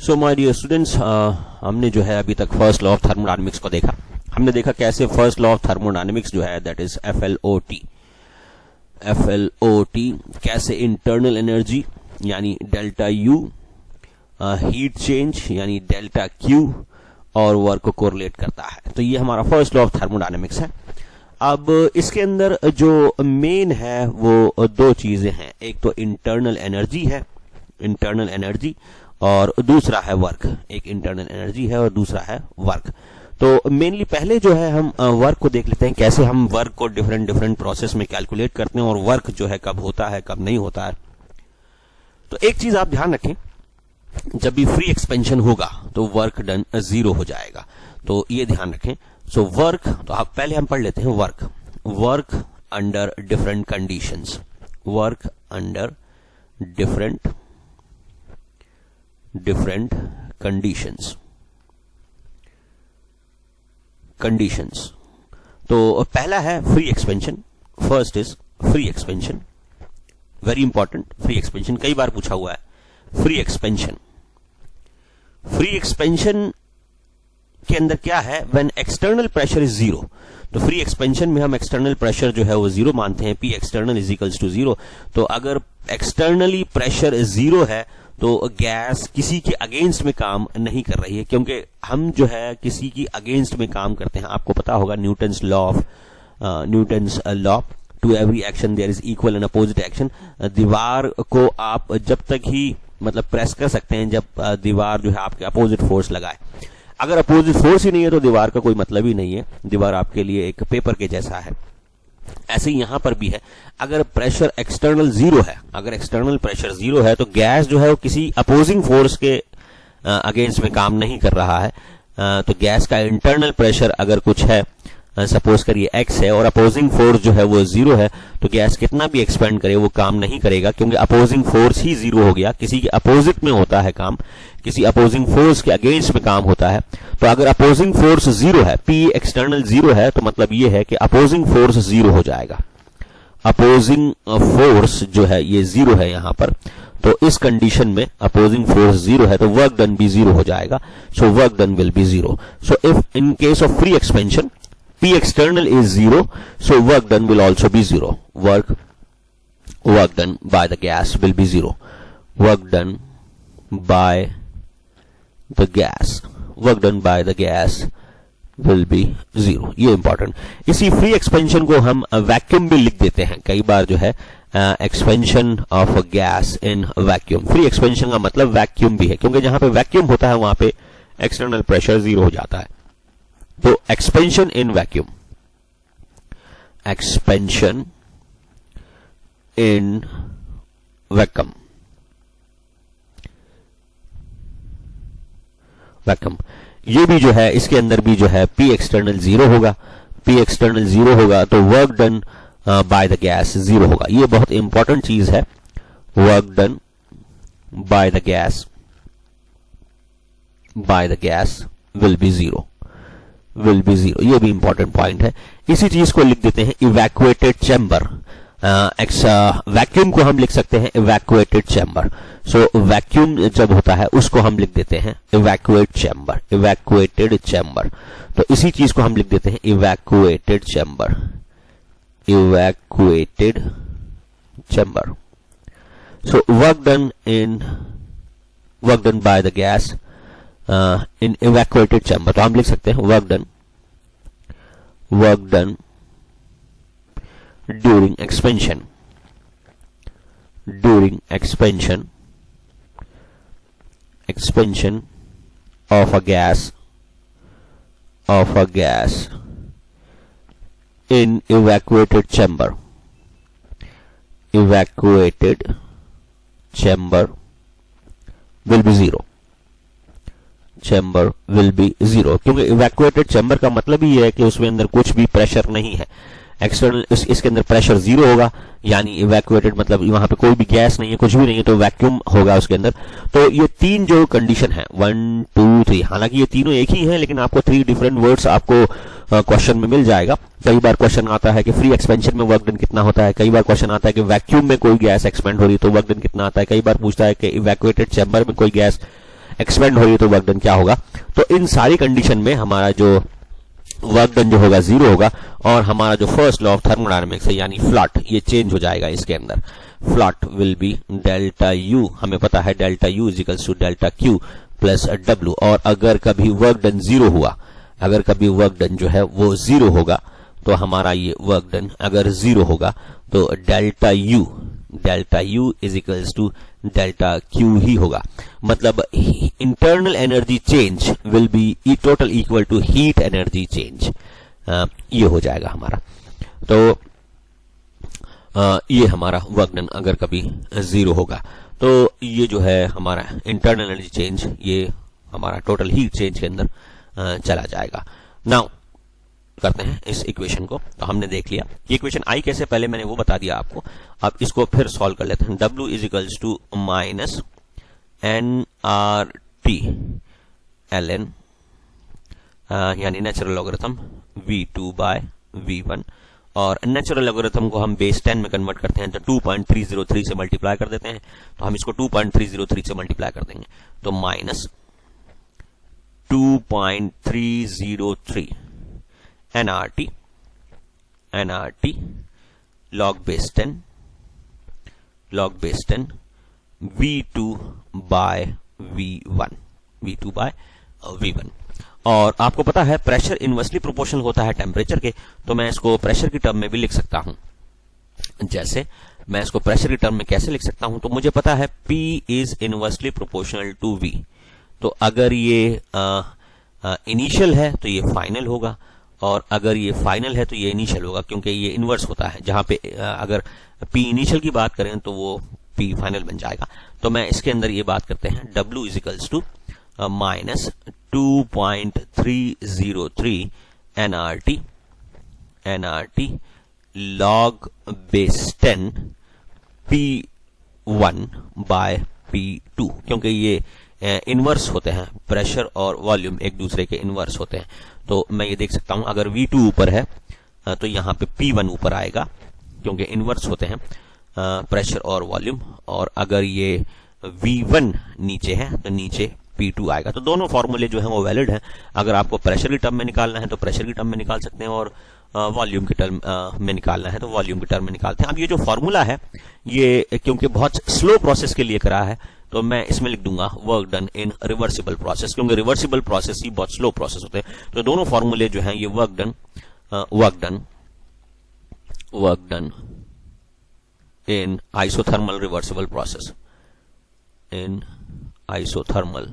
So my dear students, हमने जो है अभी तक फर्स्ट लॉ ऑफ थर्मोडायनेमिक्स को देखा। हमने देखा कैसे फर्स्ट लॉ ऑफ थर्मोडायनेमिक्स जो है दैट इज FLOT कैसे इंटरनल एनर्जी यानी डेल्टा U, हीट चेंज यानी डेल्टा Q और वर्क को कोरिलेट करता है। तो ये हमारा फर्स्ट लॉ ऑफ थर्मोडायनेमिक्स है। अब इसके अंदर जो मेन है वो दो चीजें हैं, एक तो इंटरनल एनर्जी है, इंटरनल एनर्जी, और दूसरा है वर्क। एक इंटरनल एनर्जी है और दूसरा है वर्क। तो मेनली पहले जो है हम वर्क को देख लेते हैं, कैसे हम वर्क को डिफरेंट प्रोसेस में कैलकुलेट करते हैं और वर्क जो है कब होता है कब नहीं होता है। तो एक चीज आप ध्यान रखें, जब भी फ्री एक्सपेंशन होगा तो वर्क डन 0 हो जाएगा, तो ये ध्यान रखें। सो वर्क, तो आप पहले हम पढ़ लेते हैं work under different conditions, work under different conditions. तो पहला है free expansion. First is free expansion, very important. Free expansion कई बार पूछा हुआ है। फ्री एक्सपेंशन के अंदर क्या है, व्हेन एक्सटर्नल प्रेशर इज 0। तो फ्री एक्सपेंशन में हम एक्सटर्नल प्रेशर जो है वो 0 मानते हैं, P external is equals to 0। तो अगर एक्सटर्नली प्रेशर 0 है तो गैस किसी के अगेंस्ट में काम नहीं कर रही है, क्योंकि हम जो है किसी की अगेंस्ट में काम करते हैं। आपको पता होगा Newton's law, to every action there is equal and opposite action. दीवार को आप जब तक ही मतलब प्रेस कर सकते हैं जब दीवार जो है आपके अपोजिट फोर्स लगाए। अगर अपोजिट फोर्स ही नहीं है तो दीवार का कोई मतलब ही नहीं है, दीवार आपके लिए एक पेपर के जैसा है। ऐसे ही यहां पर भी है, अगर प्रेशर एक्सटर्नल 0 है, अगर एक्सटर्नल प्रेशर 0 है तो गैस जो है वो किसी अपोजिंग फोर्स के अगेंस्ट में काम नहीं कर रहा है। तो गैस का इंटरनल प्रेशर अगर कुछ है, सपोज करिए x है, और अपोजिंग फोर्स जो है वो 0 है, तो गैस कितना भी एक्सपेंड करे वो काम नहीं करेगा, क्योंकि अपोजिंग फोर्स ही 0 हो गया। किसी के अपोजिट में होता है काम, किसी अपोजिंग फोर्स के अगेंस्ट में काम होता है। तो अगर अपोजिंग फोर्स 0 है, P एक्सटर्नल 0 है, तो मतलब ये है कि अपोजिंग फोर्स 0 हो जाएगा। अपोजिंग फोर्स जो है ये 0 है यहां पर। तो इस कंडीशन में अपोजिंग फोर्स 0 है तो वर्क डन भी 0 हो जाएगा। सो work done will be 0। So if in case of free expansion P external is 0, so work done will also be 0. Work done by the gas will be 0. Work done by the gas will be 0. ये important. इसी free expansion को हम vacuum भी लिख देते हैं कई बार, जो है expansion of gas in vacuum. Free expansion का मतलब वैक्यूम भी है, क्योंकि जहां पे वैक्यूम होता है वहां पे एक्सटर्नल प्रेशर 0 हो जाता है। तो expansion in vacuum, expansion in vacuum, ये भी जो है इसके अंदर भी जो है P एक्सटर्नल 0 होगा। P एक्सटर्नल 0 होगा तो work done by the gas 0 होगा। ये बहुत इंपॉर्टेंट चीज है। Work done by the gas will be 0, ये भी इंपॉर्टेंट पॉइंट है। इसी चीज को लिख देते हैं इवैक्यूएटेड चैम्बर। वैक्यूम को हम लिख सकते हैं इवैक्यूएटेड चैम्बर। सो वैक्यूम जब होता है उसको हम लिख देते हैं इवैक्यूएटेड चैम्बर। तो इसी चीज को हम लिख देते हैं evacuated chamber. So work done by the gas in evacuated chamber। तो हम लिख सकते हैं work done during expansion of a gas in evacuated chamber will be 0। Chamber will be 0, क्योंकि इवैक्यूएटेड चैम्बर का मतलब ही है कि उसमें अंदर कुछ भी प्रेशर नहीं है। एक्सटर्नल इसके अंदर प्रेशर 0 होगा, यानी इवैक्यूएटेड मतलब वहां पे कोई भी गैस नहीं है, कुछ भी नहीं है, तो वैक्यूम होगा उसके अंदर। तो ये तीन जो कंडीशन है 1 2 3, हालांकि ये तीनों एक ही हैं, लेकिन आपको 3 डिफरेंट वर्ड्स आपको क्वेश्चन में मिल जाएगा। कई बार क्वेश्चन आता है कि फ्री एक्सपेंशन में वर्क डन कितना होता है, कई बार क्वेश्चन आता है कि वैक्यूम में कोई गैस एक्सपेंड हो रही है तो वर्क डन कितना आता है, कई बार पूछता है कि इवैक्यूएटेड चैम्बर में कोई गैस एक्सपेंड हो रही है तो वर्क डन क्या होगा। तो इन सारी कंडीशन में हमारा जो वर्क डन जो होगा 0 होगा, और हमारा जो फर्स्ट लॉ ऑफ थर्मोडायनेमिक्स है यानी फ्लट, ये चेंज हो जाएगा इसके अंदर। फ्लट विल बी डेल्टा यू, हमें पता है delta U is equals to delta Q plus W. और अगर कभी वर्क डन 0 हुआ, अगर कभी वर्क डन जो है वो 0 होगा, तो हमारा ये वर्क डन अगर 0 होगा तो delta U is equals to delta Q ही होगा। मतलब internal energy change will be total equal to heat energy change, ये हो जाएगा हमारा। तो ये हमारा वर्क डन अगर कभी 0 होगा, तो ये जो है हमारा इंटरनल एनर्जी चेंज, ये हमारा टोटल हीट चेंज के अंदर चला जाएगा। नाउ करते हैं इस इक्वेशन को। तो हमने देख लिया ये इक्वेशन आई कैसे, पहले मैंने वो बता दिया आपको। अब इसको फिर सॉल्व कर लेते हैं। W is equals to minus NRT ln यानी natural logarithm V2 by V1, और नेचुरल लॉगरिथम को हम बेस 10 में कन्वर्ट करते हैं तो 2.303 से मल्टीप्लाई कर देते हैं। तो हम इसको 2.303 से मल्टीप्लाई कर देंगे तो minus 2.303 NRT log base 10 V2 by V1। और आपको पता है प्रेशर इनवर्सली प्रोपोर्शनल होता है टेम्परेचर के, तो मैं इसको प्रेशर की टर्म में भी लिख सकता हूं। जैसे मैं इसको प्रेशर की टर्म में कैसे लिख सकता हूं, तो मुझे पता है P is inversely proportional to V। तो अगर ये इनिशियल है तो ये फाइनल होगा, और अगर ये फाइनल है तो ये इनिशियल होगा, क्योंकि ये इनवर्स होता है। जहां पे अगर P इनिशियल की बात करें तो वो P फाइनल बन जाएगा। तो मैं इसके अंदर ये बात करते हैं W is equals to minus 2.303 NRT log base 10 P1 by P2, क्योंकि ये इनवर्स होते हैं, प्रेशर और वॉल्यूम एक दूसरे के इनवर्स होते हैं। तो मैं ये देख सकता हूं अगर V2 ऊपर है तो यहां पे P1 ऊपर आएगा, क्योंकि इनवर्स होते हैं प्रेशर और वॉल्यूम। और अगर ये V1 नीचे है तो नीचे P2 आएगा। तो दोनों फॉर्मूले जो हैं वो वैलिड हैं। अगर आपको प्रेशर की टर्म में निकालना है तो प्रेशर की टर्म में निकाल सकते हैं, और वॉल्यूम की टर्म में निकालना है तो वॉल्यूम की टर्म में निकालते हैं। अब ये जो फॉर्मूला है ये क्योंकि बहुत स्लो प्रोसेस के लिए करा है, तो मैं इसमें लिख दूंगा work done in reversible process, क्योंकि रिवर्सिबल प्रोसेस ही बहुत स्लो प्रोसेस होते हैं। तो दोनों फॉर्मूले जो हैं ये work done in isothermal reversible process, in isothermal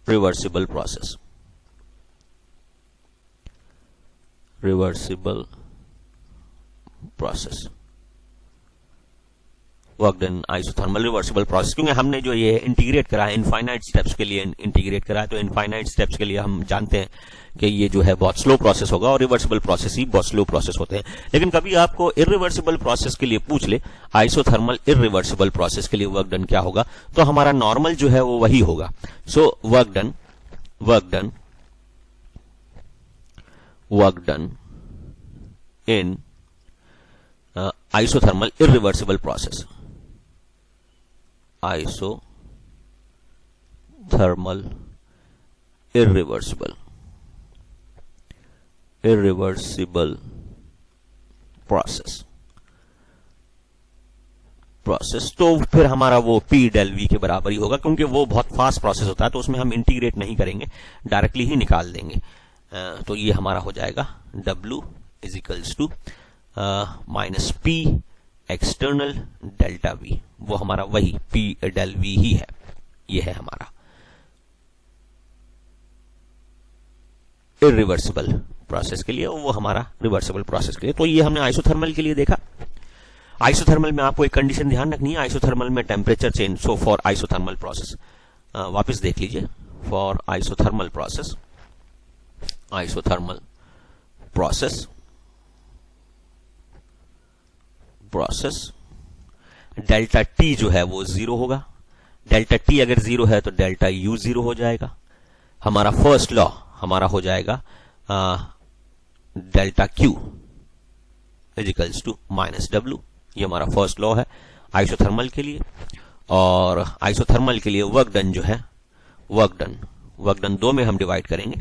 reversible process, work done isothermal reversible process. क्योंकि हमने जो ये इंटीग्रेट करा है इनफाइनाइट स्टेप्स के लिए इंटीग्रेट करा है, तो इनफाइनाइट स्टेप्स के लिए हम जानते हैं कि ये जो है बहुत स्लो प्रोसेस होगा, और रिवर्सिबल प्रोसेस ही बहुत स्लो प्रोसेस होते हैं। लेकिन कभी आपको इरिवर्सिबल प्रोसेस के लिए पूछ ले, आइसोथर्मल इरिवर्सिबल प्रोसेस के लिए वर्क डन क्या होगा, तो हमारा नॉर्मल जो है वो वही होगा। So work done in isothermal irreversible process, isothermal irreversible process. तो फिर हमारा वो P del V के बराबर ही होगा, क्योंकि वो बहुत फास्ट प्रोसेस होता है, तो उसमें हम इंटीग्रेट नहीं करेंगे, डायरेक्टली ही निकाल देंगे। तो ये हमारा हो जाएगा W is equals to minus P external delta V, वो हमारा वही P del V ही है। ये है हमारा इरिवर्सिबल प्रोसेस के लिए, वो हमारा रिवर्सिबल प्रोसेस के लिए। तो ये हमने आइसोथर्मल के लिए देखा। आइसोथर्मल में आपको एक कंडीशन ध्यान रखनी है, आइसोथर्मल में temperature change. So for isothermal process, वापस देख लीजिए, for isothermal process delta T जो है वो 0 होगा। डेल्टा T अगर 0 है तो डेल्टा U 0 हो जाएगा। हमारा फर्स्ट लॉ हमारा हो जाएगा delta Q is equals to minus W, ये हमारा फर्स्ट लॉ है। आइसोथर्मल के लिए, और आइसोथर्मल के लिए वर्क डन जो है, वर्क डन दो में हम डिवाइड करेंगे,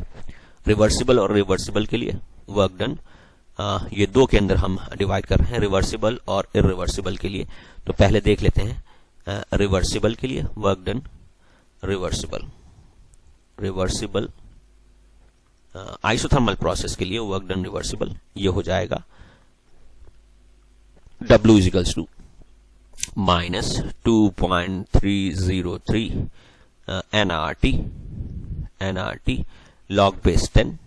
रिवर्सिबल और रिवर्सिबल के लिए वर्क डन ये दो के अंदर हम डिवाइड कर रहे हैं, रिवर्सिबल और इरिवर्सिबल के लिए। तो पहले देख लेते हैं रिवर्सिबल के लिए work done, reversible isothermal process के लिए वर्क डन रिवर्सिबल, ये हो जाएगा W is equals to minus 2.303 nRT log base 10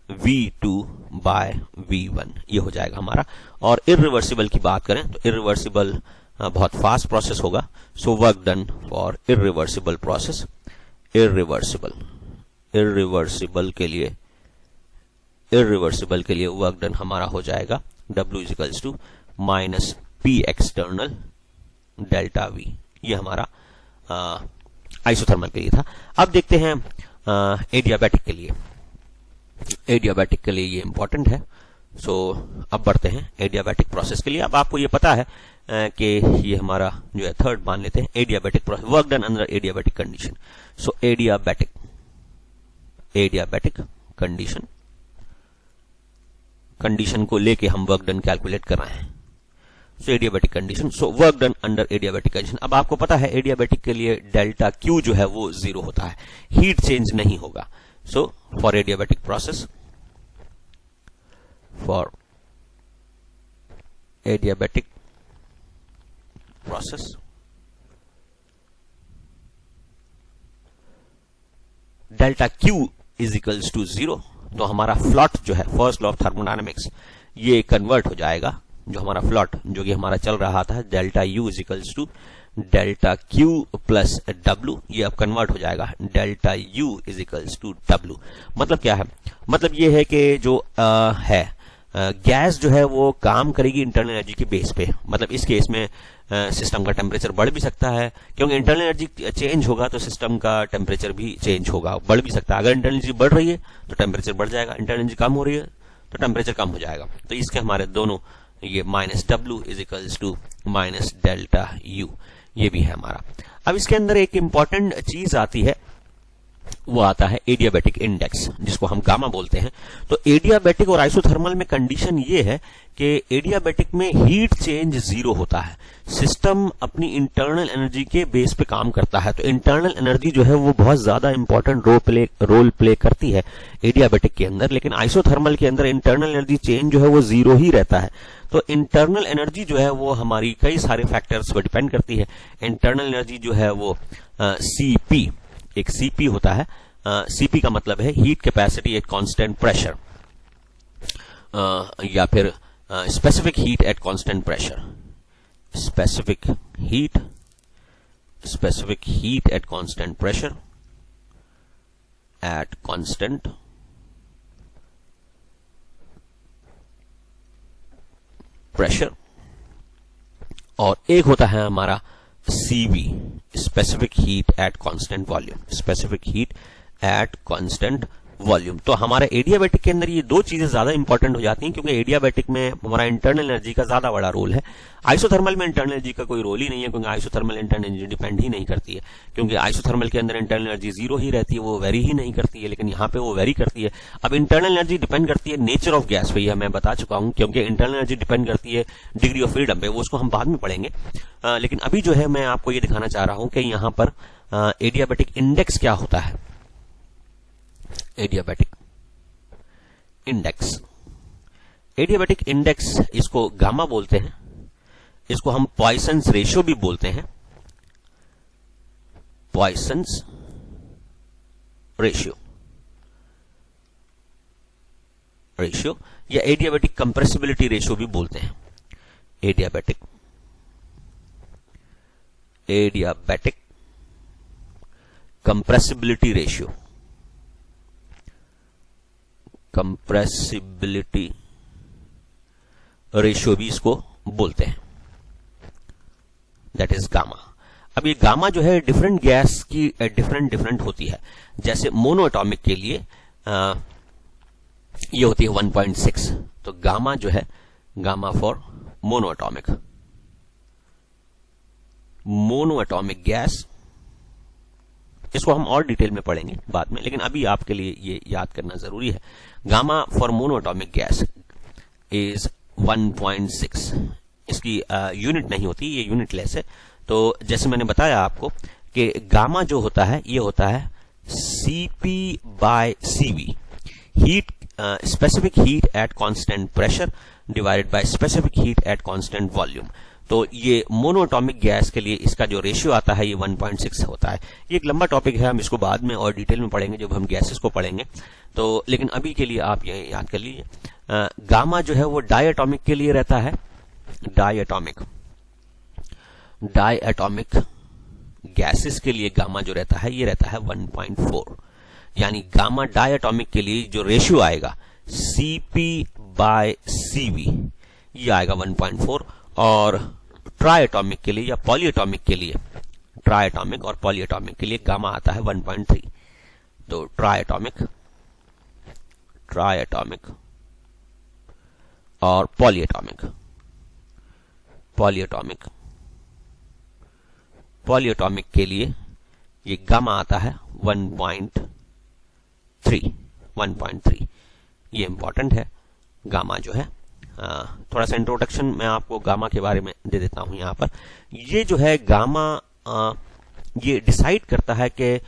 V2 by V1, ये हो जाएगा हमारा। और इरिवर्सिबल की बात करें तो इरिवर्सिबल बहुत फास्ट प्रोसेस होगा, so work done for irreversible process, irreversible के लिए वर्क डन हमारा हो जाएगा W is equals to minus P external delta V, ये हमारा आइसोथर्मल के लिए था। अब देखते हैं एडियाबैटिक के लिए। एडियाबैटिक के लिए ये इंपॉर्टेंट है, सो अब बढ़ते हैं एडियाबैटिक प्रोसेस के लिए। अब आपको ये पता है कि ये हमारा जो है थर्ड मान लेते हैं adiabatic process, work done under adiabatic condition. So adiabatic condition को लेके हम वर्क डन कैलकुलेट कर रहे हैं। So adiabatic condition, so work done under adiabatic condition. अब आपको पता है एडियाबैटिक के लिए डेल्टा Q जो है वो 0 होता है, हीट चेंज नहीं होगा। So for adiabatic process, delta Q is equals to 0, तो हमारा फ्लॉट जो है, फर्स्ट लॉ ऑफ थर्मोडायनेमिक्स, ये कन्वर्ट हो जाएगा। जो हमारा फ्लॉट जो कि हमारा चल रहा था delta U is equals to delta Q plus W, ये अब कन्वर्ट हो जाएगा delta U is equals to W। मतलब क्या है? मतलब ये है कि जो गैस जो है वो काम करेगी इंटरनल एनर्जी के बेस पे। मतलब इस केस में सिस्टम का टेम्परेचर बढ़ भी सकता है, क्योंकि इंटरनल एनर्जी चेंज होगा तो सिस्टम का टेम्परेचर भी चेंज होगा, बढ़ भी सकता है। अगर इंटरनल एनर्जी बढ़ रही है तो टेम्परेचर बढ़ जाएगा, इंटरनल एनर्जी कम हो रही है तो टेम्परेचर कम हो जाएगा। तो इसके हमारे दोनों ये minus W is equals to minus delta U, ये भी है हमारा। अब इसके अंदर एक इंपॉर्टेंट चीज आती है, वो आता है एडियाबैटिक इंडेक्स, जिसको हम गामा बोलते हैं। तो एडियाबैटिक और आइसोथर्मल में कंडीशन ये है कि एडियाबैटिक में हीट चेंज 0 होता है, सिस्टम अपनी इंटरनल एनर्जी के बेस पे काम करता है। तो इंटरनल एनर्जी जो है वो बहुत ज्यादा इंपॉर्टेंट रोल प्ले करती है एडियाबैटिक के अंदर, लेकिन आइसोथर्मल के अंदर इंटरनल एनर्जी चेंज जो है वो 0 ही रहता है। तो इंटरनल एनर्जी जो है वो हमारी कई सारे फैक्टर्स पर डिपेंड करती है। इंटरनल एनर्जी जो है वो CP, एक CP होता है, CP का मतलब है heat capacity at constant pressure, या फिर specific heat at constant pressure, specific heat at constant pressure, at constant pressure. और एक होता है हमारा CV, specific heat at constant volume, specific heat at constant volume. तो हमारे एडियाबैटिक के अंदर ये दो चीजें ज्यादा इंपॉर्टेंट हो जाती हैं, क्योंकि एडियाबैटिक में हमारा इंटरनल एनर्जी का ज्यादा बड़ा रोल है। आइसोथर्मल में इंटरनल एनर्जी का कोई रोल ही नहीं है, क्योंकि आइसोथर्मल इंटरनल एनर्जी डिपेंड ही नहीं करती है, क्योंकि आइसोथर्मल के अंदर इंटरनल एनर्जी 0 ही रहती है, वो वेरी ही नहीं करती है, लेकिन यहाँ पे वो वेरी करती है। अब इंटरनल एनर्जी डिपेंड करती है नेचर ऑफ गैस पे, यह मैं बता चुका हूं, क्योंकि इंटरनल एनर्जी डिपेंड करती है डिग्री ऑफ फ्रीडम पे, वो उसको हम बाद में पढ़ेंगे। लेकिन अभी जो है मैं आपको ये दिखाना चाह रहा हूं कि यहाँ पर एडियाबैटिक इंडेक्स क्या होता है। एडियाबैटिक इंडेक्स, इसको गामा बोलते हैं, इसको हम पॉइसन्स रेशियो भी बोलते हैं, पॉइसन्स रेशियो या एडियाबैटिक कंप्रेसिबिलिटी रेशियो भी बोलते हैं। एडियाबैटिक कंप्रेसिबिलिटी रेशियो भी इसको बोलते हैं, दैट इज गामा। अब ये गामा जो है डिफरेंट गैस की डिफरेंट होती है। जैसे मोनो एटॉमिक के लिए ये होती है 1.6, तो गामा जो है, gamma for mono atomic mono atomic gas, इसको हम और डिटेल में पढ़ेंगे बाद में, लेकिन अभी आपके लिए ये याद करना जरूरी है। Gamma for mono atomic gas is 1.6। इसकी यूनिट नहीं होती, ये यूनिटलेस है। तो जैसे मैंने बताया आपको कि गामा जो होता है ये होता है Cp/Cv, heat specific heat at constant pressure divided by specific heat at constant volume. तो ये मोनोएटॉमिक गैस के लिए इसका जो रेशियो आता है ये 1.6 होता है। ये एक लंबा टॉपिक है, हम इसको बाद में और डिटेल में पढ़ेंगे जब हम गैसेस को पढ़ेंगे। तो लेकिन अभी के लिए आप ये याद कर लीजिए, गामा जो है वो डायएटॉमिक के लिए रहता है। डायएटॉमिक गैसेस के लिए गामा जो रहता है ये रहता है 1.4, यानी गामा डायएटॉमिक के लिए जो रेशियो आएगा Cp/Cv ये आएगा 1.4, और ट्राइएटॉमिक के लिए या पॉलीएटॉमिक के लिए, ट्राइएटॉमिक और पॉलीएटॉमिक के लिए गामा आता है 1.3। तो ट्राइएटॉमिक और पॉलीएटॉमिक के लिए ये गामा आता है 1.3। ये इंपॉर्टेंट है गामा जो है। थोड़ा सा इंट्रोडक्शन मैं आपको गामा के बारे में दे देता हूं यहां पर। ये जो है गामा ये डिसाइड करता है कि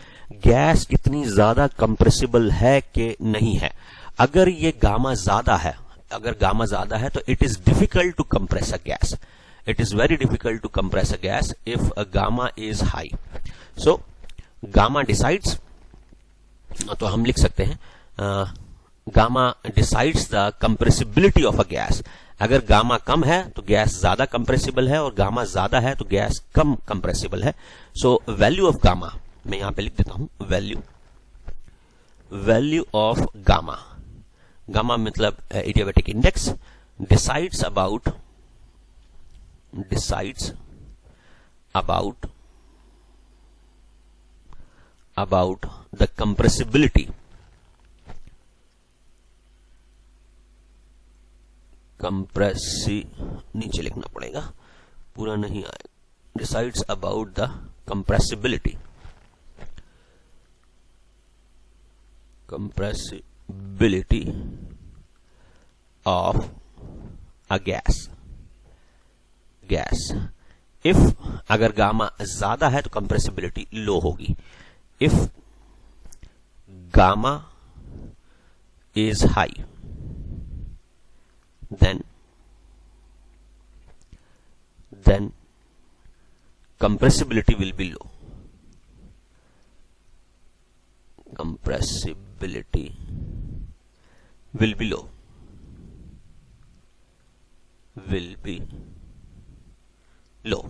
गैस कितनी ज्यादा कंप्रेसिबल है कि नहीं है। अगर ये गामा ज्यादा है, तो it is difficult to compress a gas, it is very difficult to compress a gas if a gamma is high. So gamma decides, तो हम लिख सकते हैं gamma decides the compressibility of a gas. अगर gamma कम है तो gas ज्यादा कंप्रेसिबल है, और गामा ज्यादा है तो गैस कम कंप्रेसिबल है। सो वैल्यू ऑफ गामा मैं यहां पे लिख देता हूं, वैल्यू ऑफ गामा मतलब adiabatic index decides about the compressibility नीचे लिखना पड़ेगा, पूरा नहीं आएगा। Decides about the compressibility of a gas. If अगर गामा ज्यादा है तो कंप्रेसिबिलिटी लो होगी। If gamma is high then compressibility will be low.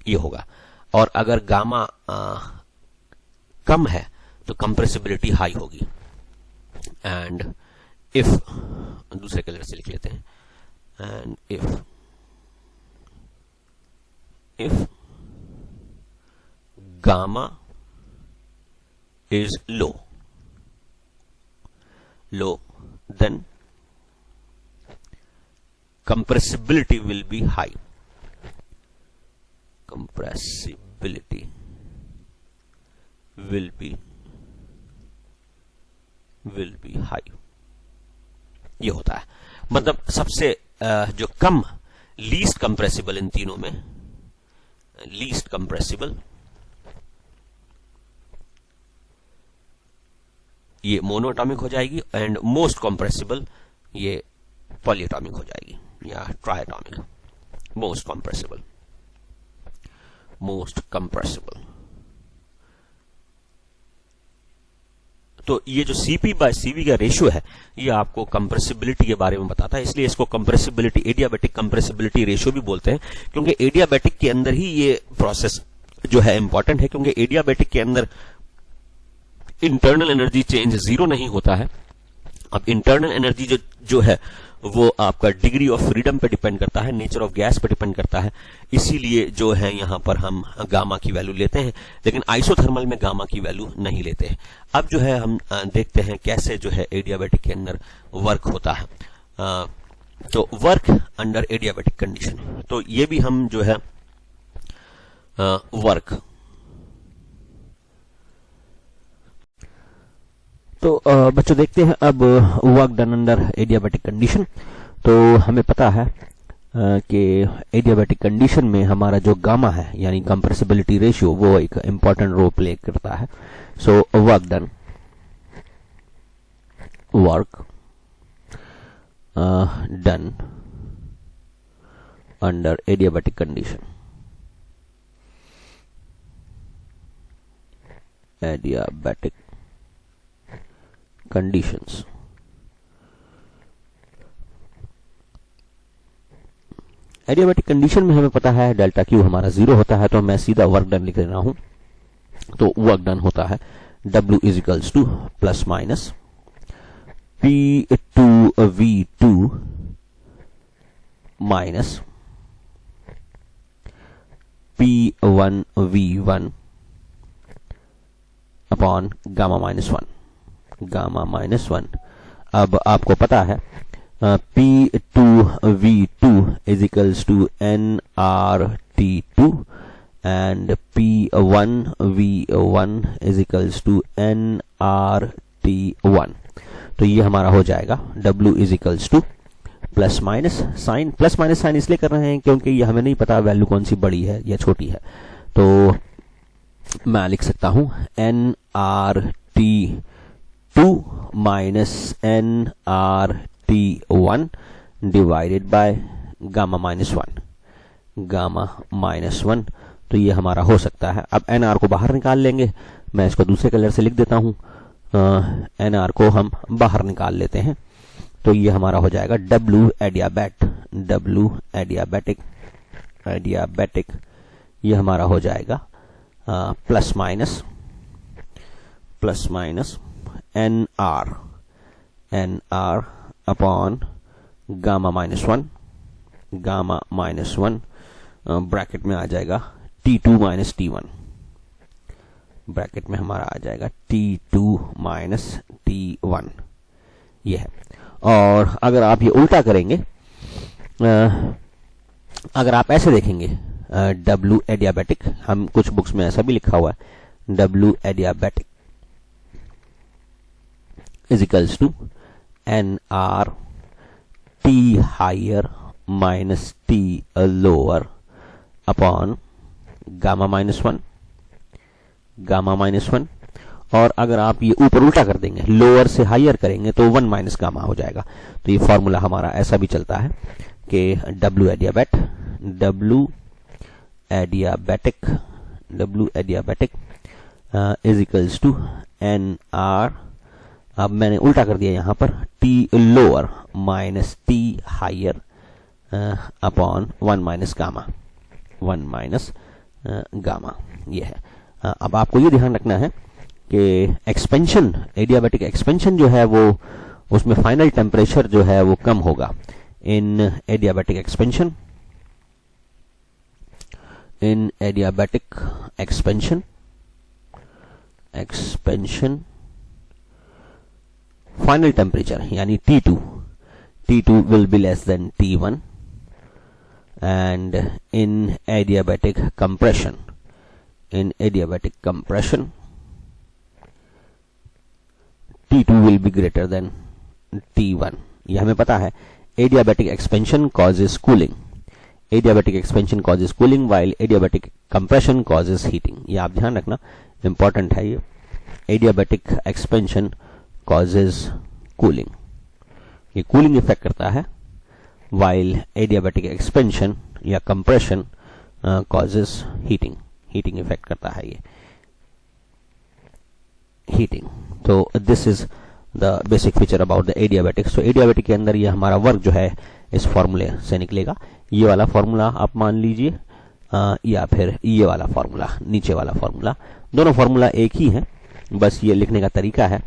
ये होगा। और अगर गामा कम है तो कंप्रेसिबिलिटी हाई होगी। एंड इफ, दूसरे कलर से लिख लेते हैं, and if gamma is low, then compressibility will be high. ये होता है, मतलब सबसे जो कम लीस्ट कंप्रेसिबल, इन तीनों में लीस्ट कंप्रेसिबल ये मोनोएटॉमिक हो जाएगी, एंड मोस्ट कंप्रेसिबल ये पॉलीएटॉमिक हो जाएगी या ट्राइएटॉमिक। Most compressible. तो ये जो Cp/Cv का रेशियो है ये आपको कंप्रेसिबिलिटी के बारे में बताता है, इसलिए इसको कंप्रेसिबिलिटी, एडियाबैटिक कंप्रेसिबिलिटी रेशियो भी बोलते हैं, क्योंकि एडियाबैटिक के अंदर ही ये प्रोसेस जो है इंपॉर्टेंट है, क्योंकि एडियाबैटिक के अंदर इंटरनल एनर्जी चेंज जीरो नहीं होता है। अब इंटरनल एनर्जी जो है वो आपका डिग्री ऑफ फ्रीडम पे डिपेंड करता है, नेचर ऑफ गैस पे डिपेंड करता है, इसीलिए जो है यहां पर हम गामा की वैल्यू लेते हैं, लेकिन आइसोथर्मल में गामा की वैल्यू नहीं लेते हैं। अब जो है हम देखते हैं कैसे जो है एडियाबैटिक के अंदर वर्क होता है। तो वर्क अंडर एडियाबैटिक कंडीशन, तो ये भी हम जो है वर्क। तो बच्चों देखते हैं अब work done under adiabatic condition. तो हमें पता है कि एडियाबैटिक कंडीशन में हमारा जो गामा है यानी कंप्रेसिबिलिटी रेशियो वो एक इंपॉर्टेंट रोल प्ले करता है। सो work done under adiabatic condition, adiabatic conditions. Adiabatic condition में हमें पता है डेल्टा क्यू हमारा 0 होता है, तो मैं सीधा वर्क डन लिख रहा हूं। तो वर्क डन होता है W is equals two plus minus P2V2 minus P1V1 upon gamma minus 1। अब आपको पता है P2V2 is equals to nRT2 and P1V1 is equals to nRT1। तो ये हमारा हो जाएगा W is equals to plus minus sign. Plus minus sign इसलिए कर रहे हैं क्योंकि ये हमें नहीं पता वैल्यू कौन सी बड़ी है या छोटी है। तो मैं लिख सकता हूं nRT2 minus nRT1 divided by gamma minus 1। तो ये हमारा हो सकता है। अब nr को बाहर निकाल लेंगे, मैं इसको दूसरे कलर से लिख देता हूं। nr को हम बाहर निकाल लेते हैं, तो ये हमारा हो जाएगा W एडियाबैटिक। ये हमारा हो जाएगा plus minus nr upon gamma minus 1 bracket में आ जाएगा T2 माइनस T1। ब्रैकेट में हमारा आ जाएगा T2 माइनस T1। ये है। और अगर आप ये उल्टा करेंगे, अगर आप ऐसे देखेंगे W एडियाबैटिक, हम कुछ बुक्स में ऐसा भी लिखा हुआ है W adiabatic is equals to nR T higher minus T lower upon gamma minus 1। और अगर आप ये ऊपर उल्टा कर देंगे, लोअर से हायर करेंगे तो 1 माइनस गामा हो जाएगा। तो ये फॉर्मूला हमारा ऐसा भी चलता है कि W adiabatic is equals to nR, अब मैंने उल्टा कर दिया यहां पर, T lower minus T higher upon 1 minus gamma. ये है। अब आपको ये ध्यान रखना है कि एक्सपेंशन, एडियाबैटिक एक्सपेंशन जो है वो उसमें फाइनल टेम्परेचर जो है वो कम होगा। इन एडियाबैटिक एक्सपेंशन फाइनल टेम्परेचर यानी T2 will be less than T1 and in adiabatic compression T2 will be greater than T1। यह हमें पता है। adiabatic expansion causes cooling while adiabatic compression causes heating। ये आप ध्यान रखना, इंपॉर्टेंट है ये। adiabatic expansion causes cooling, ये कूलिंग इफेक्ट करता है, while adiabatic expansion या compression causes heating इफेक्ट करता है ये हीटिंग। तो this is the basic feature about the adiabatic. So adiabatic के अंदर ये हमारा वर्क जो है इस फॉर्मूले से निकलेगा। ये वाला फॉर्मूला आप मान लीजिए या फिर ये वाला फॉर्मूला, नीचे वाला फॉर्मूला, दोनों फॉर्मूला एक ही है, बस ये लिखने का तरीका है।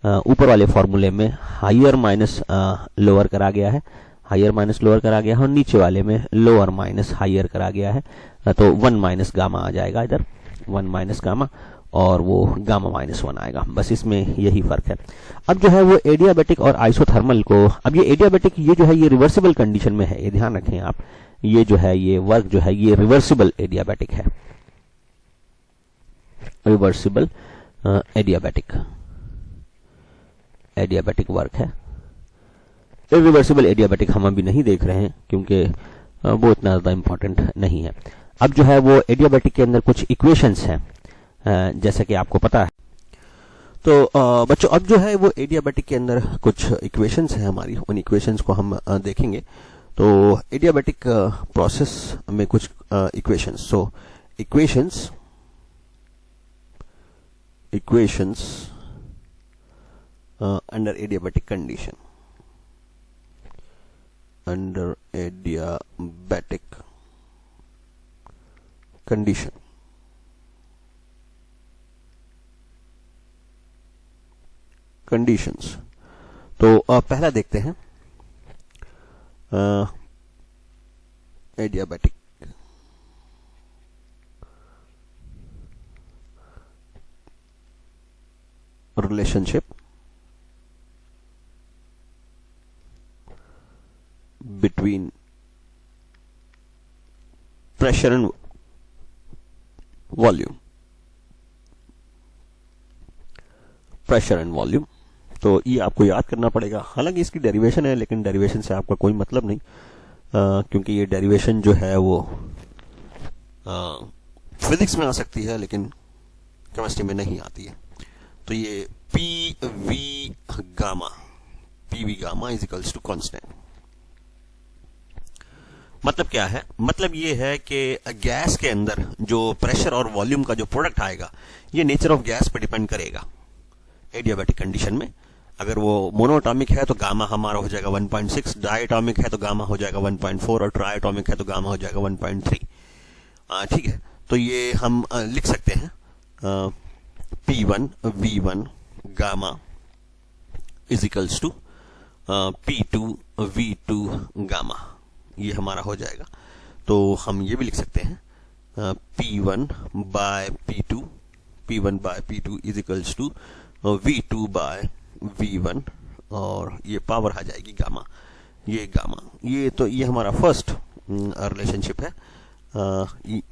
ऊपर वाले फॉर्मूले में हायर माइनस लोअर करा गया है, और नीचे वाले में लोअर माइनस हायर करा गया है। तो 1 माइनस गामा आ जाएगा इधर, 1 माइनस गामा, और वो गामा माइनस 1 आएगा। बस इसमें यही फर्क है। अब जो है वो एडियाबैटिक और आइसोथर्मल को, अब ये एडियाबैटिक ये जो है ये रिवर्सिबल कंडीशन में है, ये ध्यान रखें आप। ये जो है ये वर्क जो है ये रिवर्सिबल एडियाबैटिक है, रिवर्सिबल एडियाबैटिक वर्क है। इरिवर्सिबल एडियाबैटिक हम अभी नहीं देख रहे हैं क्योंकि वो इतना ज़्यादा इम्पोर्टेंट नहीं है। अब जो है वो एडियाबैटिक के अंदर कुछ इक्वेशंस हैं, जैसा कि आपको पता है। तो बच्चों अब जो है वो एडियाबैटिक के अंदर कुछ इक्वेशंस हैं हमारी, उन इक्वेशंस को हम देखेंगे। तो एडियाबैटिक प्रोसेस में कुछ इक्वेशंस, सो equations under adiabatic condition, under adiabatic condition, conditions। तो पहला देखते हैं adiabatic relationship between pressure and volume, pressure and volume. तो ये आपको याद करना पड़ेगा, हालांकि इसकी डेरिवेशन है लेकिन डेरिवेशन से आपका कोई मतलब नहीं, क्योंकि ये डेरिवेशन जो है वो फिजिक्स में आ सकती है लेकिन केमिस्ट्री में नहीं आती है। तो ये P V gamma is equals to constant. मतलब क्या है? मतलब ये है कि गैस के अंदर जो प्रेशर और वॉल्यूम का जो प्रोडक्ट आएगा ये नेचर ऑफ गैस पे डिपेंड करेगा। एडियाबैटिक कंडीशन में अगर वो मोनोएटॉमिक है तो गामा हमारा हो जाएगा 1.6, डायटॉमिक है तो गामा हो जाएगा 1.4 और ट्राइएटॉमिक है तो गामा हो जाएगा 1.3। ठीक है, तो ये हम लिख सकते हैं P1 V1 gamma is equals to P2 V2 gamma, ये हमारा हो जाएगा। तो हम ये भी लिख सकते हैं P1 by P2 is equals to V2 by V1 और ये पावर आ जाएगी गामा, ये गामा। ये तो ये हमारा फर्स्ट रिलेशनशिप है।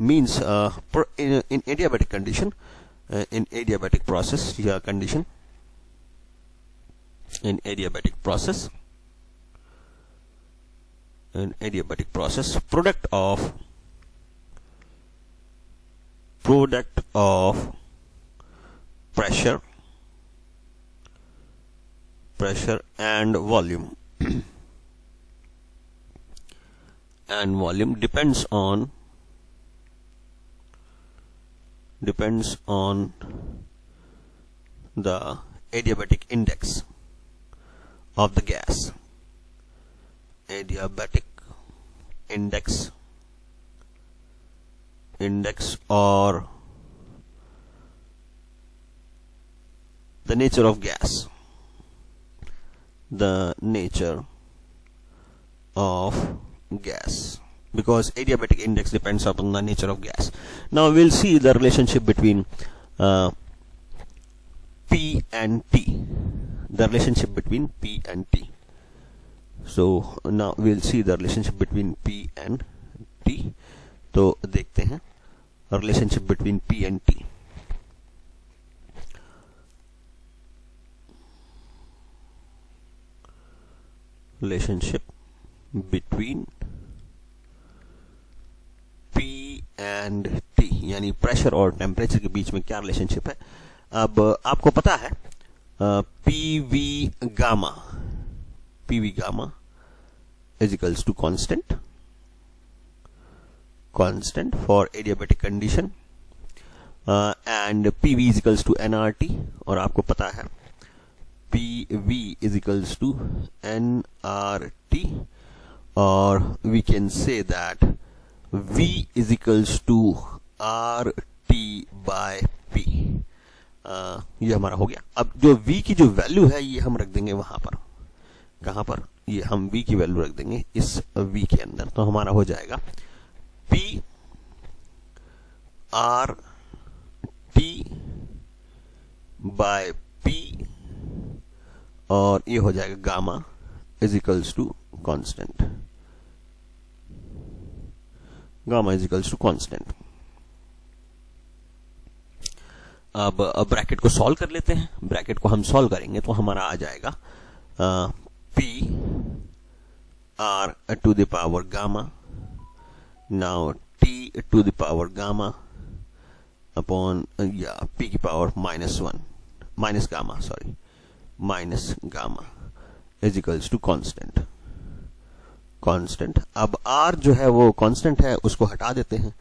Means in adiabatic condition, in adiabatic process या condition, in adiabatic process product of pressure and volume depends on the adiabatic index of the gas. Adiabatic index or the nature of gas, because adiabatic index depends upon the nature of gas. Now we'll see the relationship between P and T. The relationship between P and T. So now we'll see the relationship between P and T. तो देखते हैं relationship between P and T. Relationship between P and T यानी pressure और temperature के बीच में क्या relationship है। अब आपको पता है PV gamma is equals to constant for adiabatic condition, and PV is equals to nRT, और आपको पता है PV is equals to nRT, or we can say that V is equals to RT by P। ये हमारा हो गया। अब जो V की जो वैल्यू है ये हम रख देंगे वहां पर, कहां पर, ये हम V की वैल्यू रख देंगे इस V के अंदर। तो हमारा हो जाएगा P R T by P, और ये हो जाएगा gamma is equals to constant, अब ब्रैकेट को सॉल्व कर लेते हैं। ब्रैकेट को हम सॉल्व करेंगे तो हमारा आ जाएगा p r to the power gamma, now t to the power gamma upon p की power minus gamma is equals to constant. अब r जो है वो कांस्टेंट है, उसको हटा देते हैं।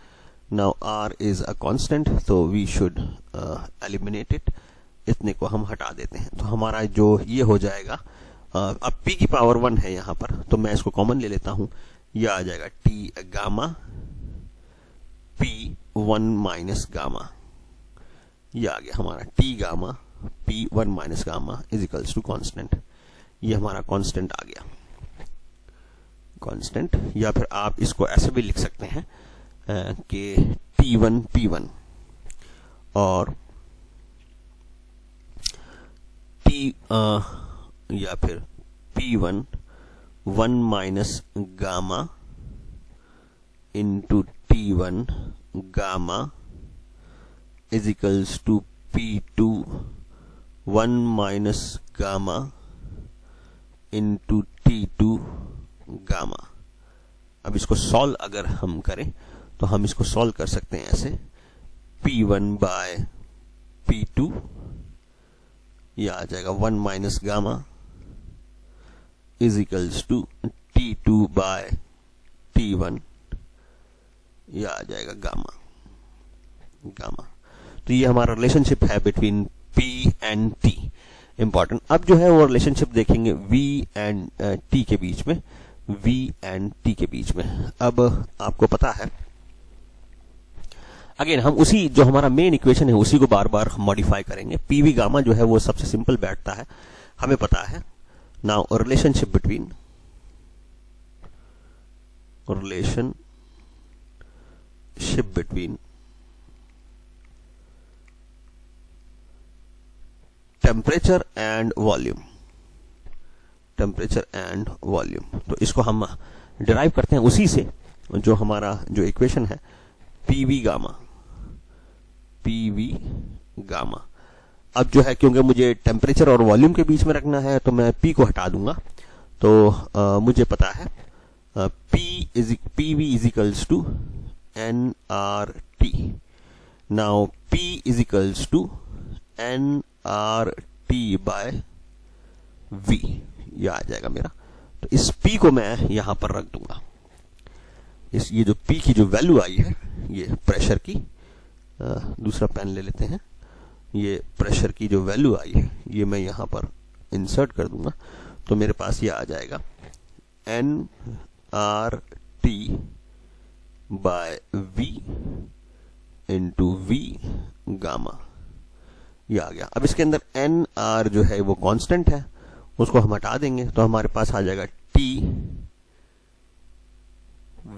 Now r is a constant, तो वी शुड एलिमिनेट इट। इतने को हम हटा देते हैं तो हमारा जो ये हो जाएगा, अब p की पावर 1 है यहां पर, तो मैं इसको कॉमन ले लेता हूं। यह आ जाएगा t gamma p 1 minus gamma. यह आ गया हमारा t gamma p 1 minus gamma is equals to constant. ये हमारा कांस्टेंट आ गया, कांस्टेंट। या फिर आप इसको ऐसे भी लिख सकते हैं कि t1 p1 और या फिर p1 1 minus gamma into t1 gamma is equals to p2 1 minus gamma into t2 gamma. अब इसको सॉल्व अगर हम करें तो हम इसको सॉल्व कर सकते हैं ऐसे, p1 बाय p2, यह आ जाएगा 1 minus gamma is equals to t2 by t1, यह आ जाएगा गामा। तो ये हमारा रिलेशनशिप है between p and t, important. अब जो है वो रिलेशनशिप देखेंगे v एंड t के बीच में, v एंड t के बीच में। अब आपको पता है, अगेन हम उसी जो हमारा मेन इक्वेशन है उसी को बार बार मॉडिफाई करेंगे। pv गामा जो है वो सबसे सिंपल बैठता है, हमें पता है। Now relationship between temperature and volume, तो इसको हम डिराइव करते हैं उसी से, जो हमारा जो इक्वेशन है pv गामा। अब जो है, क्योंकि मुझे टेम्परेचर और वॉल्यूम के बीच में रखना है, तो मैं p को हटा दूंगा। तो मुझे पता है pv is equals to nRT। Now p is equals to nRT by v, ये आ जाएगा मेरा। तो इस p को मैं यहां पर रख दूंगा। ये जो p की जो वैल्यू आई है, ये प्रेशर की, दूसरा पेन ले लेते हैं, ये प्रेशर की जो वैल्यू आई है ये मैं यहां पर इंसर्ट कर दूंगा। तो मेरे पास ये आ जाएगा nRT by v into v gamma, ये आ गया। अब इसके अंदर nr जो है वो कांस्टेंट है, उसको हम हटा देंगे तो हमारे पास आ जाएगा t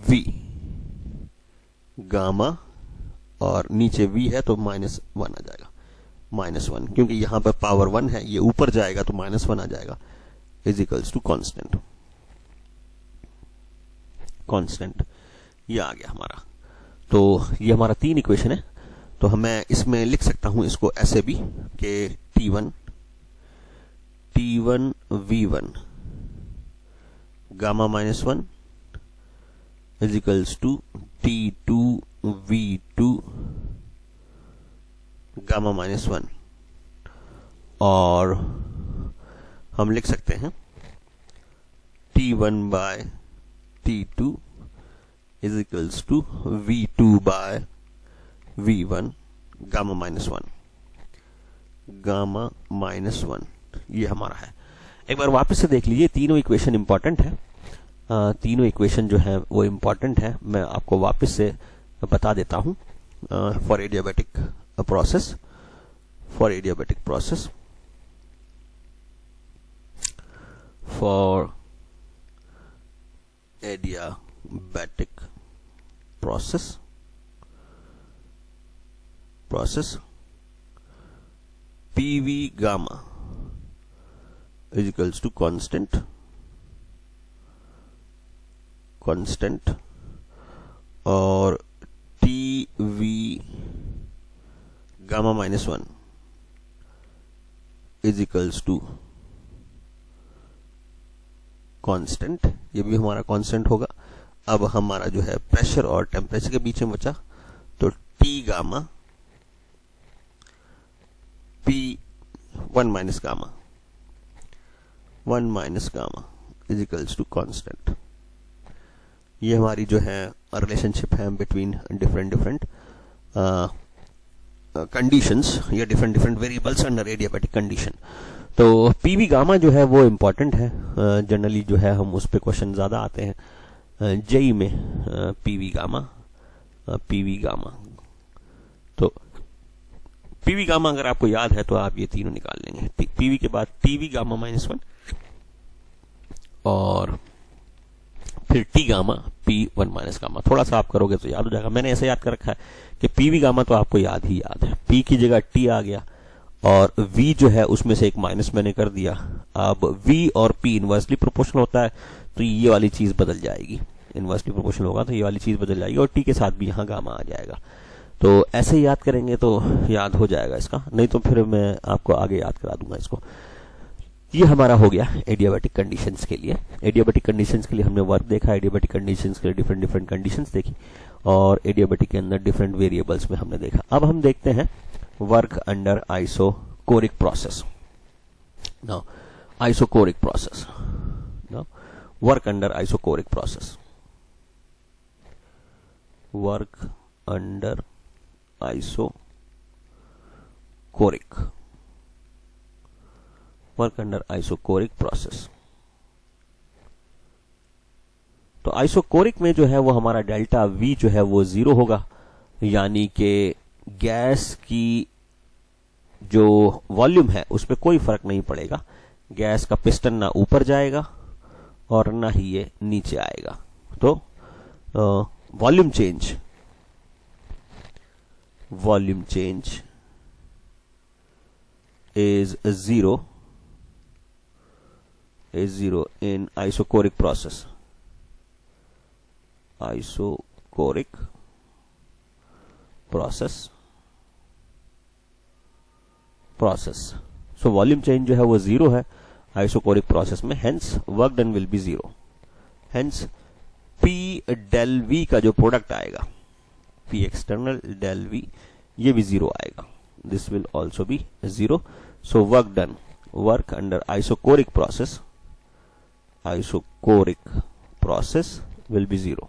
v गामा, और नीचे v है तो -1 आ जाएगा, -1, क्योंकि यहां पर पावर 1 है, ये ऊपर जाएगा तो -1 आ जाएगा, इज इक्वल्स टू कांस्टेंट। ये आ गया हमारा। तो ये हमारा 3 इक्वेशन है। तो मैं इसमें लिख सकता हूं इसको ऐसे भी कि t1 v1 gamma -1 is equals to t2 v2 gamma -1, और हम लिख सकते हैं t1 बाय t2 is equals to v2 by v1 gamma -1, ये हमारा है। एक बार वापस से देख लीजिए, तीनों इक्वेशन इंपॉर्टेंट है, तीनों इक्वेशन जो है वो इंपॉर्टेंट है। मैं आपको वापस से बता देता हूं। For adiabatic process, for adiabatic process, PV gamma is equals to constant, और TV gamma minus 1 is equals to constant, ये भी हमारा कांस्टेंट होगा। अब हमारा जो है प्रेशर और टेम्परेचर के बीच में बचा, तो T gamma P 1 minus gamma is equals to constant. ये हमारी जो है रिलेशनशिप है बिटवीन डिफरेंट कंडीशंस या different variables under adiabatic condition. तो पीवी गामा जो है वो इम्पॉर्टेंट है, जनरली जो है हम उस पे क्वेश्चन ज्यादा आते हैं जेई में। पीवी गामा तो पीवी गामा अगर आपको याद है तो आप ये तीनों निकाल लेंगे। पीवी के बाद टीवी गामा माइनस 1 और फिर T gamma P 1 minus gamma. थोड़ा सा आप करोगे तो याद हो जाएगा। मैंने ऐसे याद कर रखा है कि पीवी गामा तो आपको याद है, पी की जगह टी आ गया और v जो है उसमें से एक माइनस मैंने कर दिया। अब v और p इनवर्सली प्रोपोर्शनल होता है तो ये वाली चीज बदल जाएगी, इनवर्सली प्रोपोर्शनल होगा तो ये वाली चीज बदल जाएगी और t के साथ भी यहाँ गामा आ जाएगा। तो ऐसे याद करेंगे तो याद हो जाएगा इसका, नहीं तो फिर मैं आपको आगे याद करा दूंगा इसको। ये हमारा हो गया एडियाबैटिक कंडीशंस के लिए। एडियाबैटिक कंडीशंस के लिए हमने वर्क देखा, एडियाबैटिक कंडीशंस के लिए डिफरेंट कंडीशंस देखी और एडियाबैटिक के अंदर डिफरेंट वेरिएबल्स में हमने देखा। अब हम देखते हैं work under isochoric process. Now, isochoric process. Now, work under isochoric process. Work under isochoric. Work under isochoric process. तो आइसोकोरिक में जो है वो हमारा डेल्टा V जो है वो 0 होगा, यानी कि गैस की जो वॉल्यूम है उस पर कोई फर्क नहीं पड़ेगा। गैस का पिस्टन ना ऊपर जाएगा और ना ही ये नीचे आएगा। तो volume change is zero in isochoric process. So volume change जो है वो 0 है आइसोकोरिक प्रोसेस में, hence work done will be 0। Hence P del V का जो प्रोडक्ट आएगा, पी एक्सटर्नल डेल वी, ये भी 0 आएगा। This will also be 0। So work under isochoric process will be 0।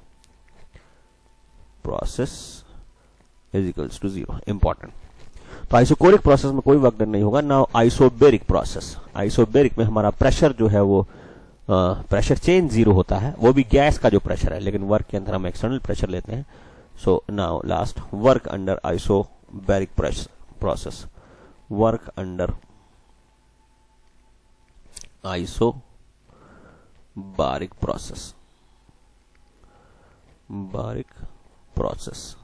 Process is equals to 0। Important. तो isochoric process में कोई work done नहीं होगा। नाउ आइसोबेरिक प्रोसेस, आइसोबेरिक में हमारा प्रेशर जो है वो प्रेशर चेंज 0 होता है, वो भी गैस का जो प्रेशर है, लेकिन वर्क के अंदर हम एक्सटर्नल प्रेशर लेते हैं। So now last work under isobaric process, work under isobaric process.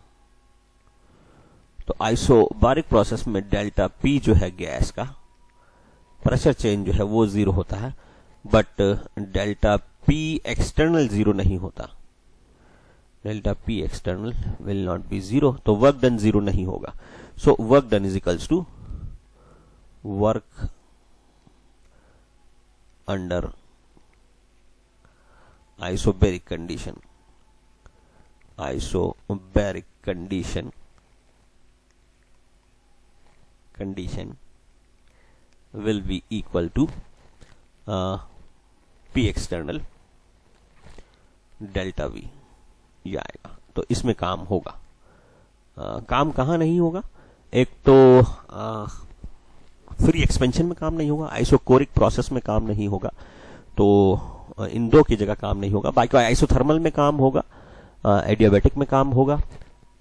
तो आइसोबारिक प्रोसेस में डेल्टा पी जो है गैस का प्रेशर चेंज जो है वो 0 होता है, बट डेल्टा पी एक्सटर्नल 0 नहीं होता। Delta P external will not be 0, तो वर्क डन 0 नहीं होगा। So work done is equals to work under isobaric condition will be equal to P external delta V, ये आएगा। तो इसमें काम होगा। काम कहाँ नहीं होगा? एक तो फ्री एक्सपेंशन में काम नहीं होगा, आइसोकोरिक प्रोसेस में काम नहीं होगा, तो इन दो की जगह काम नहीं होगा। बाकी आइसोथर्मल में काम होगा, एडियाबैटिक में काम होगा,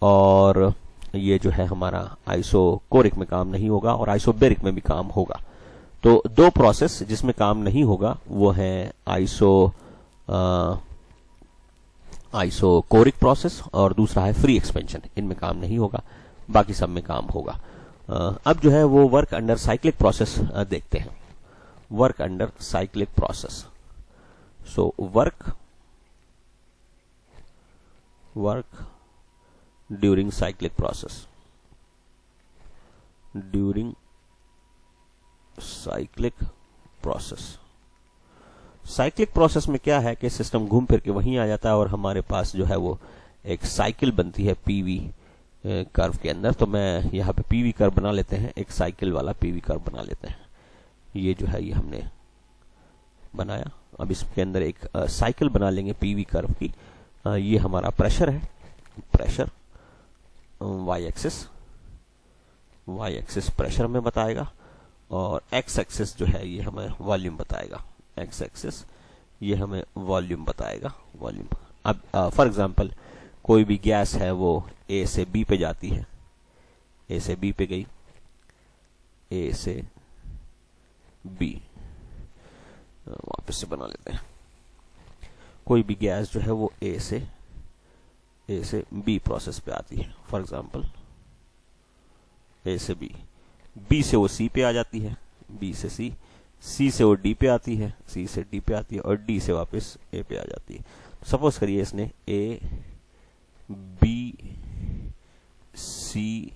और ये जो है हमारा आइसोकोरिक में काम नहीं होगा, और आइसोबेरिक में भी काम होगा। तो दो प्रोसेस जिसमें काम नहीं होगा वो है आइसोकोरिक प्रोसेस और दूसरा है फ्री एक्सपेंशन। इनमें काम नहीं होगा, बाकी सब में काम होगा। अब जो है वो वर्क अंडर साइक्लिक प्रोसेस देखते हैं। Work under cyclic process. So work during cyclic process. During cyclic process. Cyclic process में क्या है कि सिस्टम घूम फिर के वहीं आ जाता है और हमारे पास जो है वो एक साइकिल बनती है पीवी कर्व के अंदर। तो मैं यहाँ पे पीवी कर्व बना लेते हैं, एक साइकिल वाला पीवी कर्व बना लेते हैं। ये जो है ये हमने बनाया। अब इसके अंदर एक साइकिल बना लेंगे पीवी कर्व की। ये हमारा प्रेशर है, प्रेशर वाई एक्सिस प्रेशर में बताएगा और एक्स एक्सिस जो है ये हमें वॉल्यूम बताएगा। एक्स एक्सिस ये हमें वॉल्यूम बताएगा, वॉल्यूम। अब फॉर एग्जांपल कोई भी गैस है वो ए से बी पे जाती है, ए से बी पे गई, ए से बी, वापस से बना लेते हैं। कोई भी गैस जो है वो ए से बी प्रोसेस पे आती है। फॉर एग्जांपल ए से बी, बी से वो सी पे आ जाती है, बी से सी, सी से वो डी पे आती है, सी से डी पे आती है और डी से वापस ए पे आ जाती है। सपोज करिए इसने ए बी सी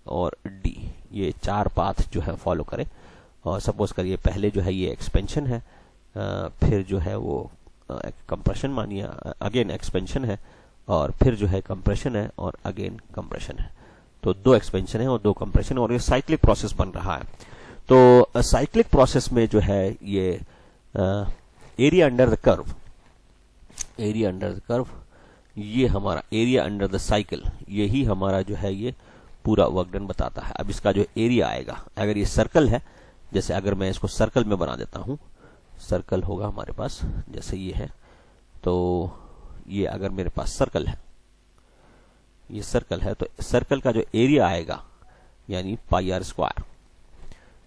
और डी ये 4 पाथ जो है फॉलो करें। और सपोज करिए पहले जो है ये एक्सपेंशन है, फिर जो है वो कंप्रेशन मानिए, अगेन एक्सपेंशन है और फिर जो है कंप्रेशन है और अगेन कंप्रेशन है। तो 2 एक्सपेंशन है और 2 कंप्रेशन और ये साइक्लिक प्रोसेस बन रहा है। तो साइक्लिक प्रोसेस में जो है ये area under the curve, area under the curve, ये हमारा एरिया अंडर द साइकिल, यही हमारा जो है ये पूरा वर्क डन बताता है। अब इसका जो एरिया आएगा, अगर ये सर्कल है, जैसे अगर मैं इसको सर्कल में बना देता हूं, सर्कल होगा हमारे पास, जैसे ये है, तो ये अगर मेरे पास सर्कल है, ये सर्कल है, तो सर्कल का जो एरिया आएगा यानी पाई आर स्क्वायर,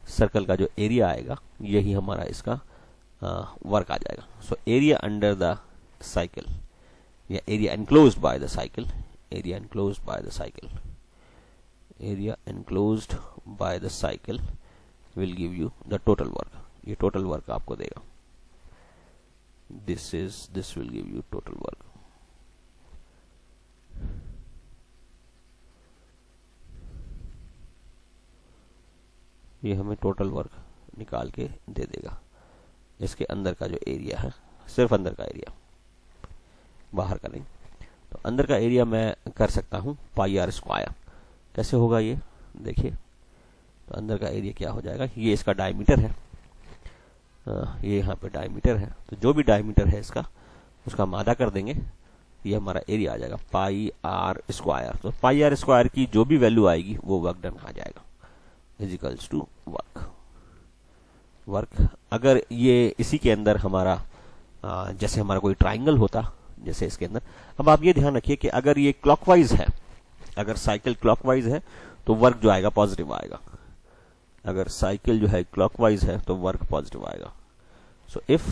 सर्कल का जो एरिया आएगा यही हमारा इसका वर्क आ जाएगा। So area under the cycle या area enclosed by the cycle, area enclosed by the cycle, area enclosed by the cycle will give you the total work. ये टोटल वर्क आपको देगा, this will give you total work. ये हमें total work निकाल के दे देगा। इसके अंदर का जो एरिया है, सिर्फ अंदर का एरिया, बाहर का नहीं। तो अंदर का एरिया मैं कर सकता हूं पाई आर स्क्वायर। कैसे होगा ये देखिए, तो अंदर का एरिया क्या हो जाएगा, ये इसका डायमीटर है, ये यहाँ पे डायमीटर है, तो जो भी डायमीटर है इसका उसका मादा कर देंगे, ये हमारा एरिया आ जाएगा पाई आर स्क्वायर। तो पाई आर स्क्वायर की जो भी वैल्यू आएगी वो वर्क डन आ जाएगा, इजिकल्स टू वर्क। अगर ये इसी के अंदर हमारा जैसे हमारा कोई ट्राइंगल होता, जैसे इसके अंदर, अब आप ये ध्यान रखिए कि अगर ये क्लॉकवाइज है, अगर साइकिल क्लॉकवाइज है तो वर्क जो आएगा पॉजिटिव आएगा। अगर साइकिल जो है क्लॉकवाइज है तो वर्क पॉजिटिव आएगा। So if